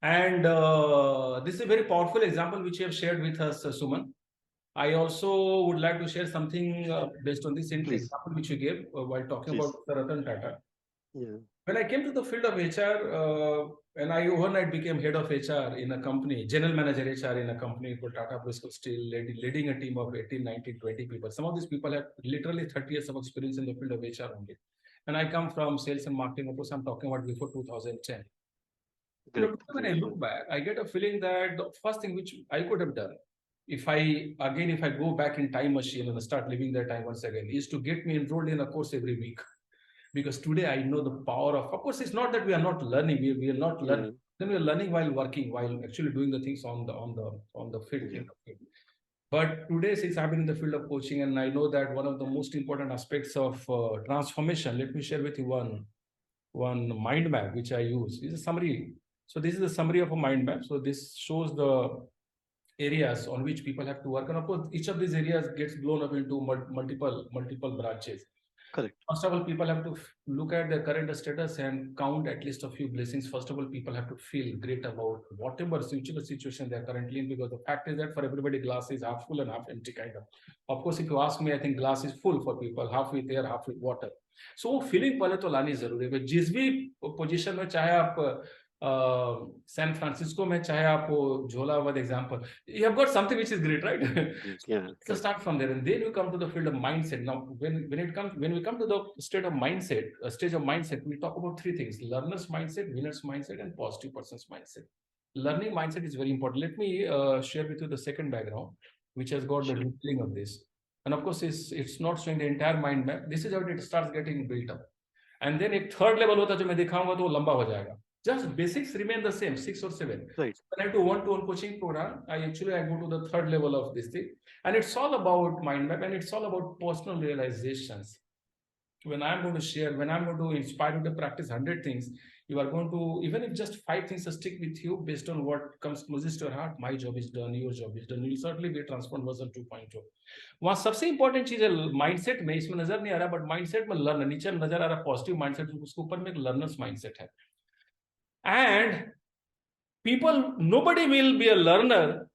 And this is a very powerful example which you have shared with us, Suman. I also would like to share something based on this example which you gave while talking about Ratan Tata.
Yeah.
When I came to the field of HR, and I overnight became head of HR in a company, general manager HR in a company called Tata Bristol Steel, leading a team of 18, 19, 20 people. Some of these people have literally 30 years of experience in the field of HR only. And I come from sales and marketing, of course, I'm talking about before 2010. Great. When I look back, I get a feeling that the first thing which I could have done, if I go back in time machine and start living that time once again, is to get me enrolled in a course every week. Because today I know the power of course, it's not that we are not learning, we are not learning. Then we are learning while working, while actually doing the things on the field. Yeah. But today, since I've been in the field of coaching, and I know that one of the most important aspects of transformation, let me share with you one mind map which I use. This is a summary. So this is a summary of a mind map. So this shows the areas on which people have to work. And of course, each of these areas gets blown up into multiple branches.
Correct.
First of all, people have to look at their current status and count at least a few blessings. First of all, people have to feel great about whatever situation they're currently in, because the fact is that for everybody, glass is half full and half empty kind of. Of course, if you ask me, I think glass is full for people, half with air, half with water. So वो feeling पहले तो लानी जरूरी है, जिस भी position में, चाहे आप सैन फ्रांसिस्को में, चाहे आप झोला वाद example, you have got something which is great, right?
Yeah.
So start from there, and then you come to the field of mindset. Now, when we come to the state of mindset, stage of mindset, we talk about three things: learner's mindset, winner's mindset, and positive person's mindset. Learning mindset is very important. Let me share with you the second background, which has got the detailing of this. And of course, it's not showing the entire mind map. This is how it starts getting built up. And then एक third level होता है जो मैं दिखाऊंगा तो वो लंबा हो जाएगा. Just basics remain the same, 6 or 7.
Right.
When I do one-to-one coaching program, I go to the third level of this thing, and it's all about mind map, and it's all about personal realizations. When I'm going to share, when I'm going to inspire you to practice 100 things, you are going to, even if just 5 things stick with you based on what comes closest to your heart, my job is done, your job is done, you will certainly be a transformed version 2.0. वहां सबसे important चीज है mindset में, इसमें नजर नहीं आ रहा, but mindset में लर्न, नीचे नजर आ रहा पॉजिटिव माइंडसेट, उसके ऊपर में एक लर्नर्स माइंडसेट है. And nobody will be a learner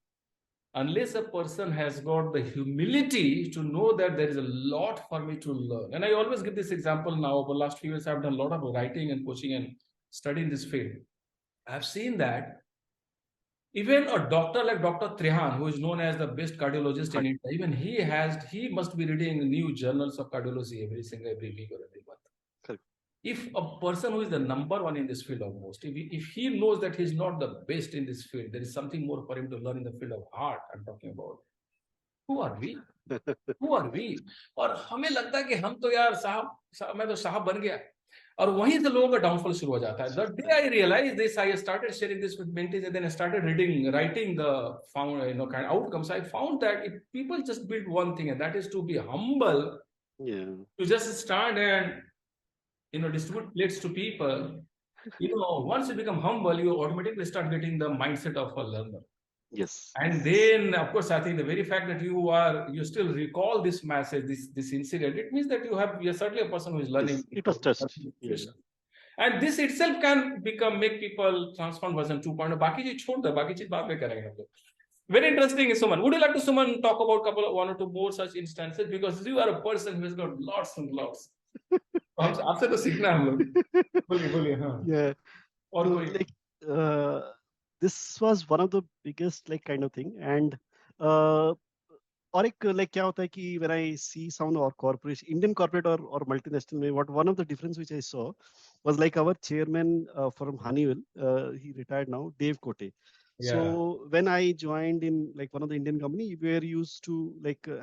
unless a person has got the humility to know that there is a lot for me to learn. And I always give this example now. Over the last few years, I've done a lot of writing and coaching and studying this field. I've seen that even a doctor like Dr. Trehan, who is known as the best cardiologist in India, even he must be reading new journals of cardiology every week or every month.
Correct.
If a person who is the number one in this field almost, if he knows that he's not the best in this field, there is something more for him to learn in the field of heart, I'm talking about. Who are we? Who are we? और हमें लगता है कि हम तो यार साहब मैं तो साहब बन गया, और वहीं से लोगों का डाउनफॉल शुरू हो जाता है. The day I realized this, I started sharing this with mentees, and then I started writing the kind of outcomes. I found that if people just build one thing, and that is to be humble, to just stand and distribute plates to people. Once you become humble, you automatically start getting the mindset of a learner.
Yes.
And then, of course, I think the very fact that you still recall this message, this incident, it means that you're certainly a person who is learning.
Yes, it was touched. Yes.
And this itself can make people transform version 2.0. बाकी चीज छोड़ दो, बाकी चीज बाद में करेंगे हम लोग. Very interesting, Suman. Would you like to, Suman, talk about one or two more such instances, because you are a person who has got lots and lots. आपसे तो सीखना है हम लोग. बोलिए हाँ.
Yeah.
और
So,
कोई
this was one of the biggest kind of thing. And और एक क्या होता है कि when I see some of our corporation, Indian corporate or multinational में, one of the difference which I saw was like our chairman from Honeywell, he retired now, Dave Kote.
Yeah.
So when I joined in one of the Indian company, we were used to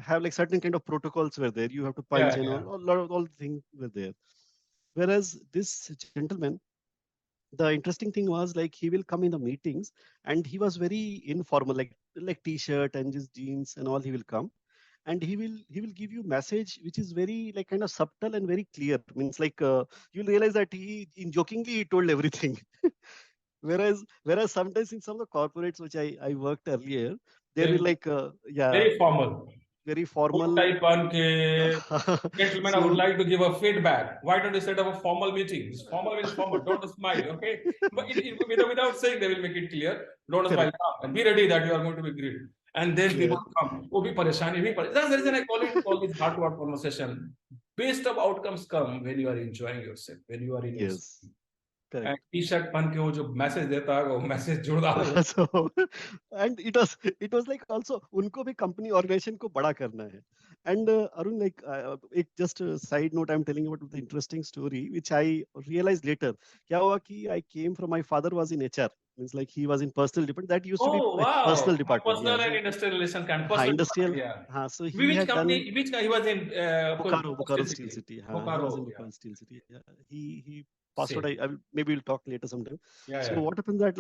have certain kind of protocols were there. You have to punch and all the things were there. Whereas this gentleman, the interesting thing was he will come in the meetings and he was very informal, like t-shirt and just jeans and all. He will come and he will give you message which is very kind of subtle and very clear. Means you'll realize that he in jokingly he told everything. whereas sometimes in some of the corporates which I worked earlier, they will
very formal.
Very formal.
Type gentlemen, I would like to give a feedback. Why don't you set up a formal meeting? This formal means formal. Don't smile, okay? But without saying, they will make it clear. Don't smile. And be ready that you are going to be greeted. And then people come. Oh, be pareshani, be pareshani. That's the reason I call this heart-to-heart conversation. Best of outcomes come when you are enjoying yourself, when you are in your
Correct.
T-shirt पहन के वो जो message देता है वो message जोरदार.
So and it was like also उनको भी company organization को बड़ा करना है. And Arun, just a side note, I'm telling you about the interesting story which I realized later. क्या हुआ कि I came from, my father was in HR, means he was in personal department. That used to be personal department.
Personal and industrial relations kind. Personal
industrial.
Yeah.
So he had
company,
done
which he was in
Bokaro Steel City. He was in Bokaro Steel City. Yeah. He passed out. Maybe we'll talk later sometime. So what happened that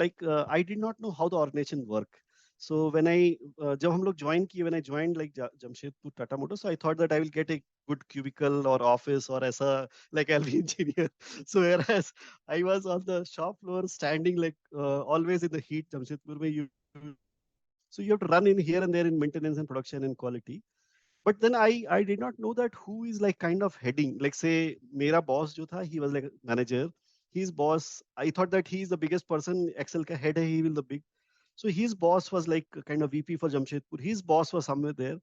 I did not know how the organization work. So when जब हम लोग join किए, when I joined Jamshedpur Tata Motors, so I thought that I will get a good cubicle or office or ऐसा I'll be engineer. So whereas I was on the shop floor standing always in the heat. Jamshedpur में So you have to run in here and there in maintenance and production and quality. But then I did not know that who is like kind of heading. Like say, mera boss jo tha, he was like a manager. His boss, I thought that he is the biggest person. Excel ka head hai, he will the big. So his boss was like a kind of VP for Jamshedpur. His boss was somewhere there.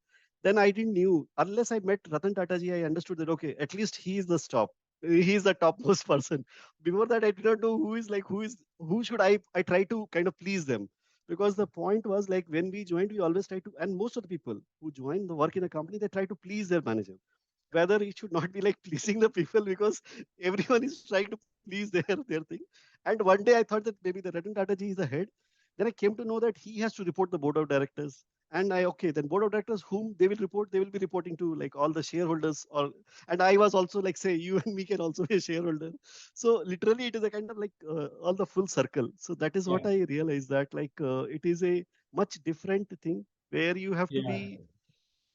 Then I didn't knew unless I met Ratan Tata ji. I understood that okay, at least he is the top. He is the topmost person. Before that, I did not know who should I try to kind of please them, because the point was like when we joined, we always try to, and most of the people who join the work in a company, they try to please their manager. Whether it should not be like pleasing the people, because everyone is trying to please their thing. And one day I thought that maybe the Ratan Tata ji is the head. Then I came to know that he has to report the board of directors. And I okay, then board of directors whom they will report, they will be reporting to like all the shareholders, or and I was also like say you and me can also be a shareholder. So literally it is a kind of like all the full circle. So that is
Yeah.
what I realized, that like it is a much different thing where you have to
Yeah.
be,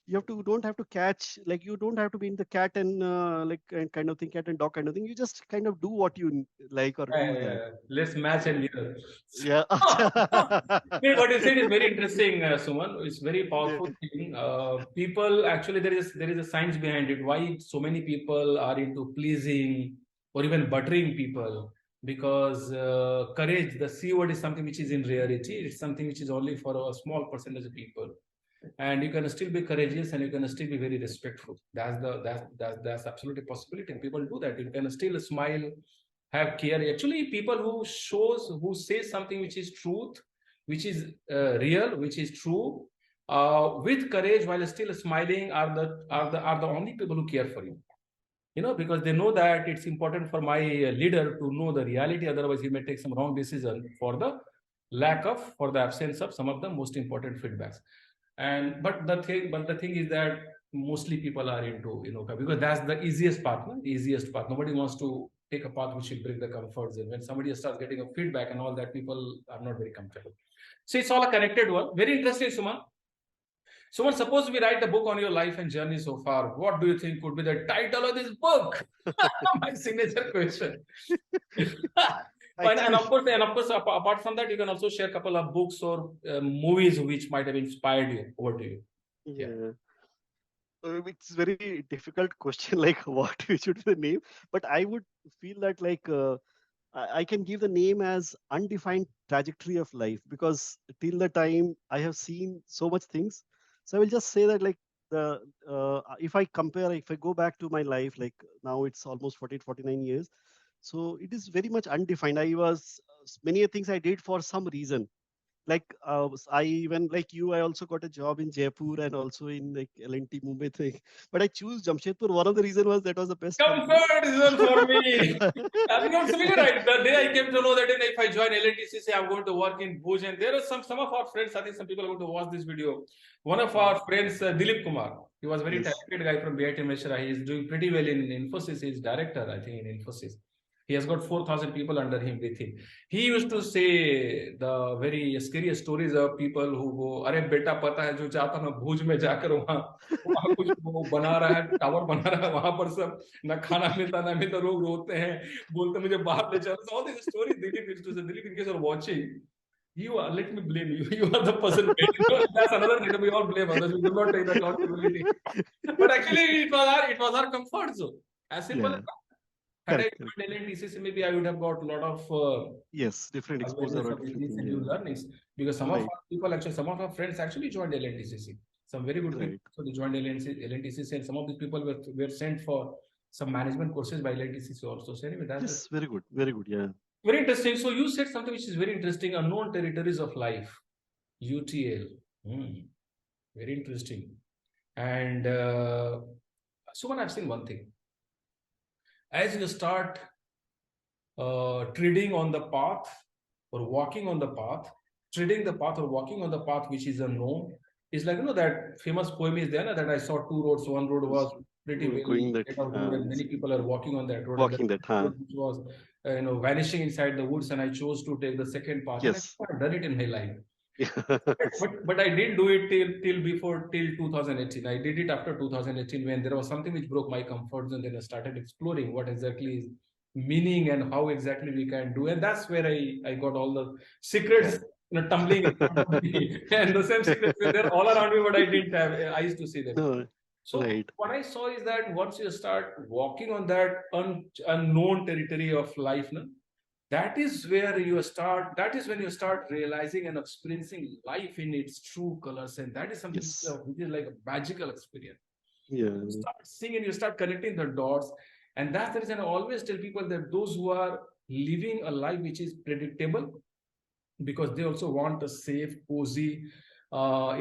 you have to don't have to catch, like you don't have to be in the cat and like kind of thing, cat and dog kind of thing. You just kind of do what you like or do that.
Let's match and mirror.
Yeah.
Yeah, what you said is very interesting, Suman. It's very
Yeah.
powerful thing. People actually there is a science behind it. Why so many people are into pleasing or even buttering people? Because courage, the C word, is something which is in rarity. It's something which is only for a small percentage of people, and you can still be courageous and you can still be very respectful. That's absolutely possibility, and people do that. You can still smile, have care. Actually, people who say something which is truth, which is real, which is true, with courage while still smiling, are the only people who care for you. Because they know that it's important for my leader to know the reality. Otherwise, he may take some wrong decision for the absence of some of the most important feedbacks. And but the thing is that mostly people are into, because that's the easiest path, no? The easiest path. Nobody wants to take a path which will bring the comforts in. When somebody starts getting a feedback and all that, people are not very comfortable. So it's all a connected one. Very interesting, Suman. Suman, suppose we write a book on your life and journey so far. What do you think could be the title of this book? My signature question. And
Actually,
of course, apart from that, you can also share a couple of books or movies which might have inspired you. Over to you. Yeah.
yeah. It's very difficult question, like what should be the name. But I would feel that like I can give the name as undefined trajectory of life, because till the time I have seen so much things. So I will just say that like the if I compare, if I go back to my life, like now it's almost 48, 49 years. So it is very much undefined. I was many things I did for some reason. Like I even like you, I also got a job in Jaipur and also in like L&T Mumbai thing. But I choose Jamshedpur. One of the reason was that was the best company.
Comfort zone for me. I'm absolutely right. The day I came to know that if I join LNTCC, I'm going to work in Bhuj, and there are some of our friends. I think some people are going to watch this video. One of our friends, Dilip Kumar, he was a very
Yes.
talented guy from BIT Meshra. He is doing pretty well in Infosys. He's director, I think, in Infosys. He has got 4,000 people under him with him. He used to say the very scary stories of people who go, अरे बेटा पता है जो चाहता मैं भुज में जाकर वहाँ कुछ वो बना रहा है, टावर बना रहा है, वहां पर सब ना खाना मिलता ना मिलता, लोग रोते हैं, बोलते मुझे बाहर ले चलो. So all these stories Dilip used to say. Dilip, in case you're watching, let me blame you. You are the person. That's another thing. We all blame others. We do not take that responsibility. But actually, it was our comfort zone. As simple as
Yeah.
that. Had I
Correct. Correct.
joined LNTCC, maybe I would have got a lot of
Yes. Different exposure
awareness
or
of
different
these
thing.
and new
Yeah.
learnings. Because
Right.
some of our friends actually joined LNTCC. Some very good people,
Right.
so they joined LNTCC, and some of these people were sent for some management courses by LNTCC also. So anyway, that's
Yes. Very good. Very good. Yeah.
very interesting. So you said something which is very interesting: unknown territories of life, UTL. Hmm, very interesting. And Suman, I've seen one thing. As you start treading on the path or walking on the path, treading the path or walking on the path which is unknown, it's like, that famous poem is there, that I saw two roads. One road was pretty well
Going that
laid out road, and many people are walking on that road, and the
walking that. Huh.
road which was vanishing inside the woods, and I chose to take the second path, and
Yes.
I've done it in my life.
Yes.
But I didn't do it till 2018. I did it after 2018 when there was something which broke my comfort zone. Then I started exploring what exactly is meaning and how exactly we can do. And that's where I got all the secrets
Yeah.
tumbling in front of me. And the same secrets were there all around me, but I didn't have, I used to see them.
No,
So
right.
what I saw is that once you start walking on that unknown territory of life, no, that is where you start, that is when you start realizing and experiencing life in its true colors. And that is something
Yes.
which is like a magical experience.
Yeah.
You start seeing and you start connecting the dots. And that's the reason I always tell people that those who are living a life which is predictable, because they also want a safe, cozy, well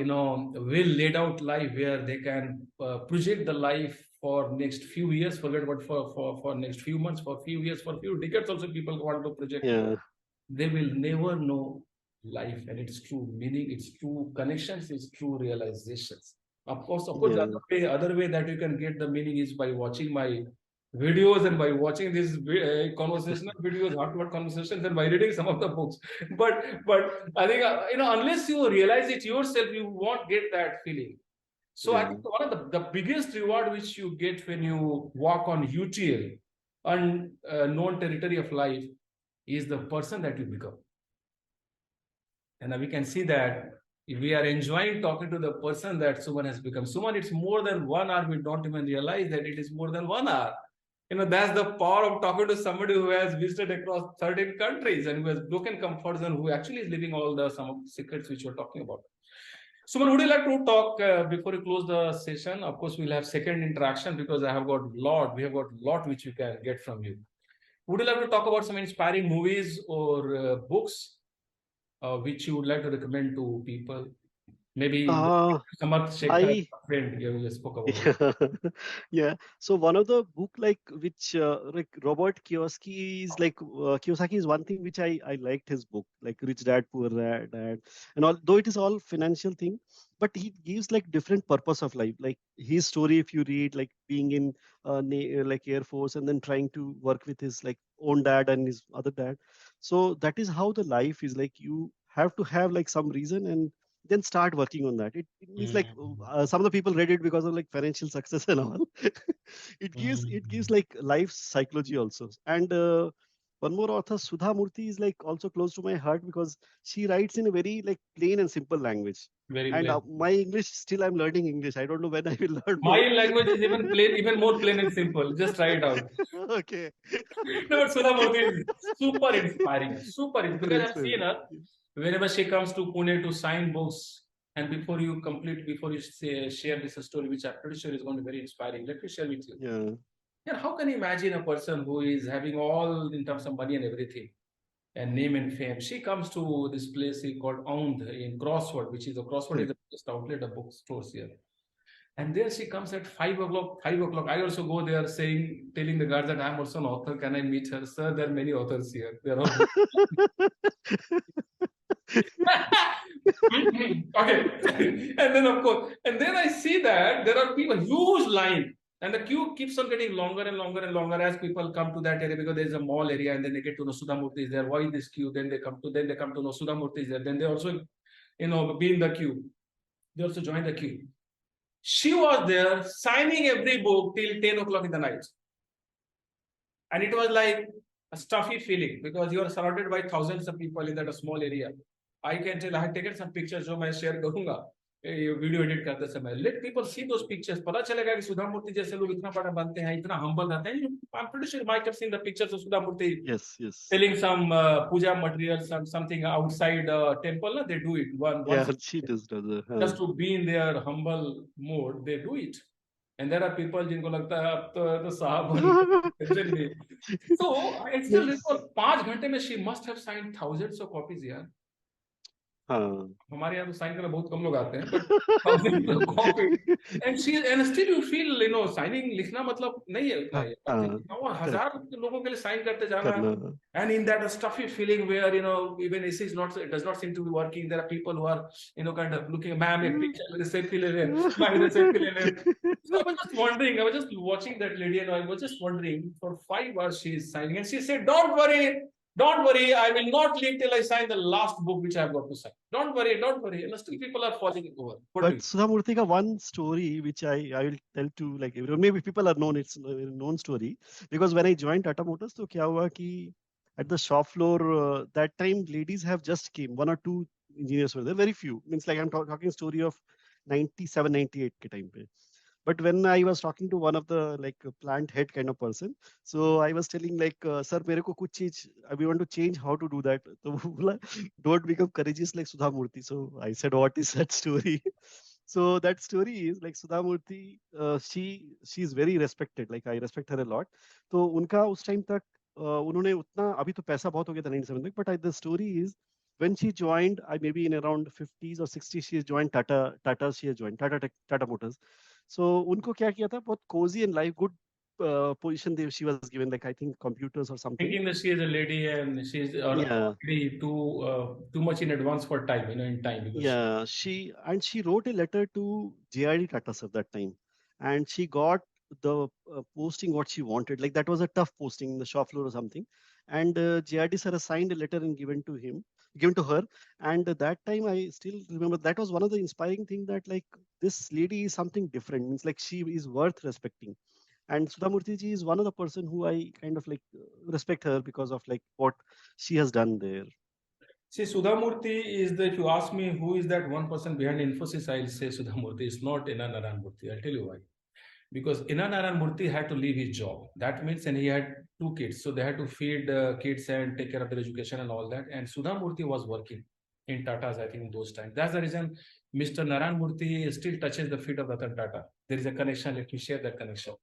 laid out life where they can project the life for next few years, forget what, for next few months, for few years, for few decades also people want to project.
Yeah.
They will never know life and its true meaning, its true connections, its true realizations. Of course, the
Yeah.
other way that you can get the meaning is by watching my videos and by watching these conversational videos, heart-to-heart conversations, and by reading some of the books. But I think unless you realize it yourself, you won't get that feeling. So I
Yeah.
think one of the biggest reward which you get when you walk on UTL, unknown territory of life, is the person that you become. And we can see that if we are enjoying talking to the person that Suman has become. Suman, it's more than 1 hour. We don't even realize that it is more than 1 hour. That's the power of talking to somebody who has visited across 13 countries and who has broken comforts and who actually is living all the some of the secrets which we're talking about. Suman, would you like to talk before we close the session? Of course, we'll have second interaction because we have got lot which you can get from you. Would you like to talk about some inspiring movies or books which you would like to recommend to people? Maybe Samarth Shekhar,
I
friend, you spoke about it.
Yeah. Yeah. So one of the book like which like Robert Kiyosaki is one thing which I liked his book like Rich Dad Poor Dad, and although it is all financial thing, but he gives like different purpose of life. Like his story, if you read, like being in like Air Force and then trying to work with his like own dad and his other dad. So that is how the life is. Like you have to have like some reason and then start working on that. It means like some of the people read it because of like financial success and all. It gives like life psychology also. And one more author, Sudha Murthy, is like also close to my heart because she writes in a very like plain and simple language.
Very
And
plain.
my English, still I'm learning English. I don't know when I will learn
My
more.
language is even plain, even more plain and simple. Just try it out.
Okay.
No, but Sudha Murthy is super inspiring. Super inspiring.
Super
Because I've seen
inspiring.
her whenever she comes to Pune to sign books. And before you share this story, which I'm pretty sure is going to be very inspiring, let me share with you.
Yeah.
Yeah, how can you imagine a person who is having all in terms of money and everything and name and fame? She comes to this place called Aund in Crossword, which is a Crossword is
Correct.
the biggest outlet of bookstores here. And there she comes at 5 o'clock. 5 o'clock. I also go there telling the guards that I'm also an author. Can I meet her? Sir, there are many authors here. They're all okay. And then of course, and then I see that there are people, huge line. And the queue keeps on getting longer and longer and longer as people come to that area because there's a mall area and then they get to know Sudhamurti is there. Why this queue? Then they come to know Sudhamurti is there. Then they also, be in the queue. They also join the queue. She was there signing every book till 10 o'clock in the night. And it was like a stuffy feeling because you are surrounded by thousands of people in that small area. I can tell I have taken some pictures जो मैं share करूंगा ये video edit करते समय. Let people see those pictures. पता चलेगा कि सुधा मूर्ति जैसे लोग इतना बड़ा बनते हैं, इतना humble रहते हैं. I'm pretty sure you might have seen the pictures of Sudha Murti
Yes. Yes.
selling some puja materials, something outside temple. No? They do it once
Yeah. She does.
just to be in their humble mode. They do it. And there are people जिनको लगता है अब तो साहब बन गए, tension नहीं. So I still
Yes.
recall 5 घंटे में she must have signed thousands of copies यार. हमारे यहाँ तो साइन करना बहुत कम लोग आते हैं, but thousands of copies. And still you feel signing लिखना मतलब नहीं है उतना ये. और हजार लोगों के लिए साइन करते जाना. And in that stuffy feeling where even AC does not seem to be working. There are people who are kind of looking, ma'am, a picture with a selfie ले लें, ma'am, with a selfie ले लें. So I was just wondering, I was just watching that lady and I was just wondering for 5 hours she is signing and she said, don't worry, I will not leave till I sign the last book which I have got to sign. Don't worry. And still people are falling over.
But Sudha Murthy ka one story which I will tell to like everyone. Maybe people are known. It's a known story because when I joined Tata Motors, तो क्या हुआ कि at the shop floor that time ladies have just came 1 or 2 engineers were there, very few. Means like I'm talking story of 97, 98 ke time pe. But when I was talking to one of the like plant head kind of person, so I was telling like, sir, मेरे को कुछ चीज, we want to change how to do that. तो वो बोला, don't become courageous like Sudha Murthy. So I said, what is that story? So that story is like Sudha Murthy, she is very respected. Like I respect her a lot. तो उनका उस time तक उन्होंने उतना, अभी तो पैसा बहुत हो गया था 97 में, but the story is when she joined, I maybe in around 50s or 60s, she has joined Tata, she has joined Tata Motors. So उनको क्या किया था, बहुत cozy and life, good position she was given, like I think computers or something.
Thinking that she is a lady and she is
Yeah.
already too much in advance for time, in time, because
Yeah, she wrote a letter to JRD Tata sir that time, and she got the posting what she wanted. Like that was a tough posting in the shop floor or something, and JRD sir assigned a letter and given to her. And that time I still remember that was one of the inspiring thing, that like this lady is something different. Means like she is worth respecting. And Sudhamurthy ji is one of the person who I kind of like respect her because of like what she has done there.
see, Sudha Murthy is the, if you ask me who is that one person behind Infosys, I'll say Sudha Murthy. It's not Inan Naran Murthy. I'll tell you why. Because Inan Naran Murthy had to leave his job. That means, and he had two kids. So they had to feed kids and take care of their education and all that. And Sudha Murthy was working in Tata's, I think, in those times. That's the reason Mr. Naran Murthy still touches the feet of Ratan Tata. There is a connection. Let me share that connection.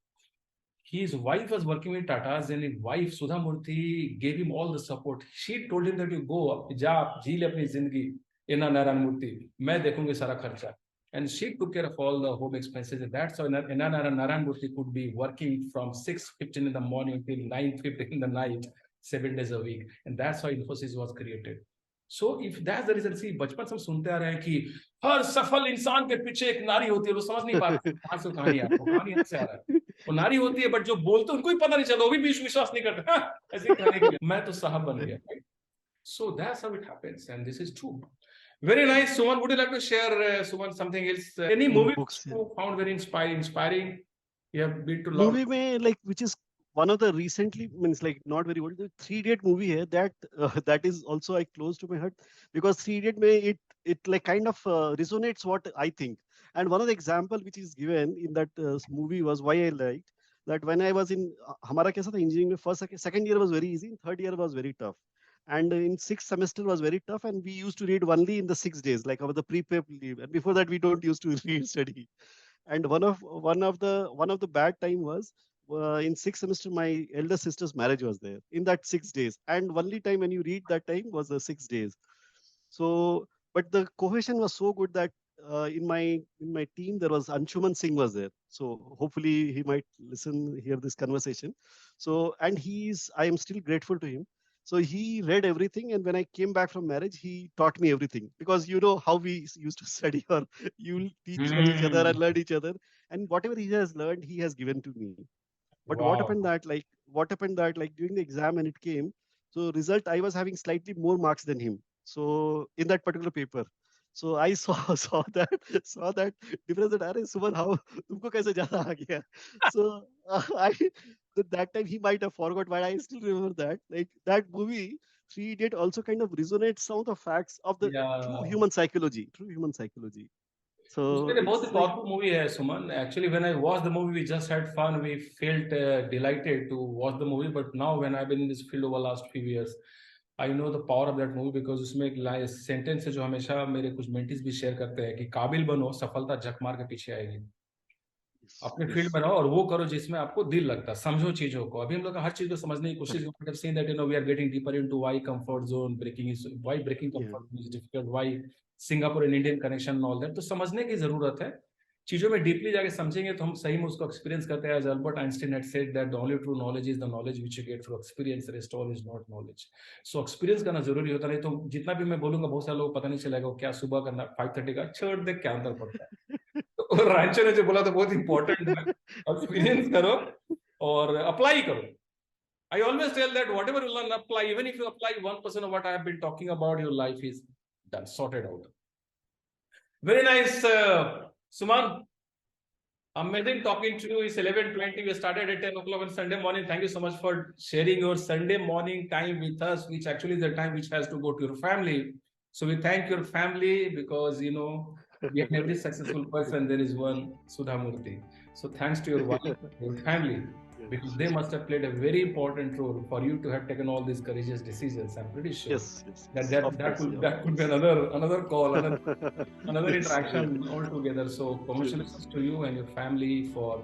His wife was working with Tata's, and his wife Sudha Murthy gave him all the support. She told him that you go up, जा आप जी ले अपनी जिंदगी, Inna Naran Murthy, मैं देखूंगी सारा खर्चा. And she took care of all the home expenses. And that's how Inna Naran Murthy could be working from 6:15 in the morning till 9:15 in the night, 7 days a week. And that's how Infosys was created. So if that's the reason, see, बचपन से हम सुनते आ रहे हैं कि हर सफल इंसान के पीछे एक नारी होती है, वो समझ नहीं पाते कहाँ से कहानी आ रहा है, वो कहानी यहाँ से आ रहा है. वो नारी होती है, बट जो बोलते उनको ही पता नहीं चलता, वो भी विश्वास नहीं करते. ऐसे कहने के लिए मैं तो साहब बन गया. So that's how it happens, and this is true. Very nice, Suman. Would you like to share, Suman, something else? Any movie
Books, yeah.
you found very inspiring? You have been to lot.
Movie में like which is one of the recently, means like not very old, the Three Idiot movie here, that that is also like close to my heart, because Three Idiot में it like kind of resonates what I think. And one of the example which is given in that movie was why I liked that. When I was in हमारा कैसा था engineering में, first second year was very easy, third year was very tough, and in sixth semester was very tough, and we used to read only in the 6 days, like over the pre-prep leave, and before that we don't used to read study. And one of the bad time was in sixth semester my elder sister's marriage was there in that 6 days, and only time when you read that time was the 6 days. So but the cohesion was so good that in my team there was Anshuman Singh was there, so hopefully he might listen hear this conversation. So and I am still grateful to him. So he read everything, and when I came back from marriage, he taught me everything, because you know how we used to study, or you teach from each other and learn each other, and whatever he has learned, he has given to me. But
Wow.
what happened that like during the exam when it came, so result I was having slightly more marks than him. So in that particular paper, so I saw saw that difference, that अरे सुमन how तुमको कैसे ज्यादा आ गया. So I that time he might have forgot, but I still remember that like that movie Three Idiot also kind of resonates some of the facts of the true
Yeah.
human psychology,
उसमें
So
तो बहुत ही
it's like
powerful movie है, Suman. Actually, when I watched the movie, we just had fun. We felt delighted to watch the movie. But now, when I've been in this field over the last few years, I know the power of that movie, because उसमें एक sentence है जो हमेशा मेरे कुछ mentees भी share करते हैं कि काबिल बनो, सफलता झक मार के पीछे आएगी. अपने फील्ड में रहो और वो करो जिसमें आपको दिल लगता है, समझो चीजों को. अभी हम लोग हर चीज को समझने की कोशिश करते हैं. Seen that we are getting deeper into why comfort zone breaking is, why breaking comfort zone is difficult, why Singapore and Indian connection all that. तो समझने की जरूरत है. चीजों में डीपली जाके समझेंगे तो हम सही में उसको एक्सपीरियंस करते हैं. As Albert Einstein had said that the only true knowledge is the knowledge which you get through experience, rest all is not knowledge. So experience करना जरूरी होता. नहीं तो जितना भी मैं बोलूंगा बहुत सारे लोग पता नहीं चलेगा क्या सुबह करना 5:30 का छोड़ दे, क्या अंदर पड़ता है. तो रांचो ने जो बोला था बहुत इंपॉर्टेंट है, एक्सपीरियंस करो और अप्लाई करो. I always tell that whatever you learn, apply. Even if you apply 1% of what I have been talking about, your life is done, sorted out. Very nice, Suman. Amazing talking to you. It's 11:20. We started at 10 o'clock on Sunday morning. Thank you so much for sharing your Sunday morning time with us, which actually is the time which has to go to your family. So we thank your family because, you know, behind every successful person, there is one Sudhamurti. So thanks to your wife, your family, because they must have played a very important role for you to have taken all these courageous decisions. I'm pretty sure that could be another call, another interaction altogether. So congratulations to you and your family for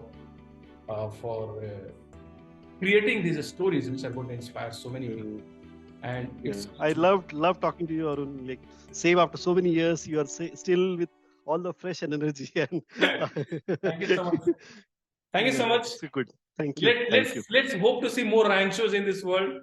creating these stories which are going to inspire so many people. And it's
I love talking to you, Arun. Like, same after so many years, you are still with all the fresh and energy. And
thank you so much. Thank you so much.
It's good. Thank you.
Let's hope to see more ranchos in this world.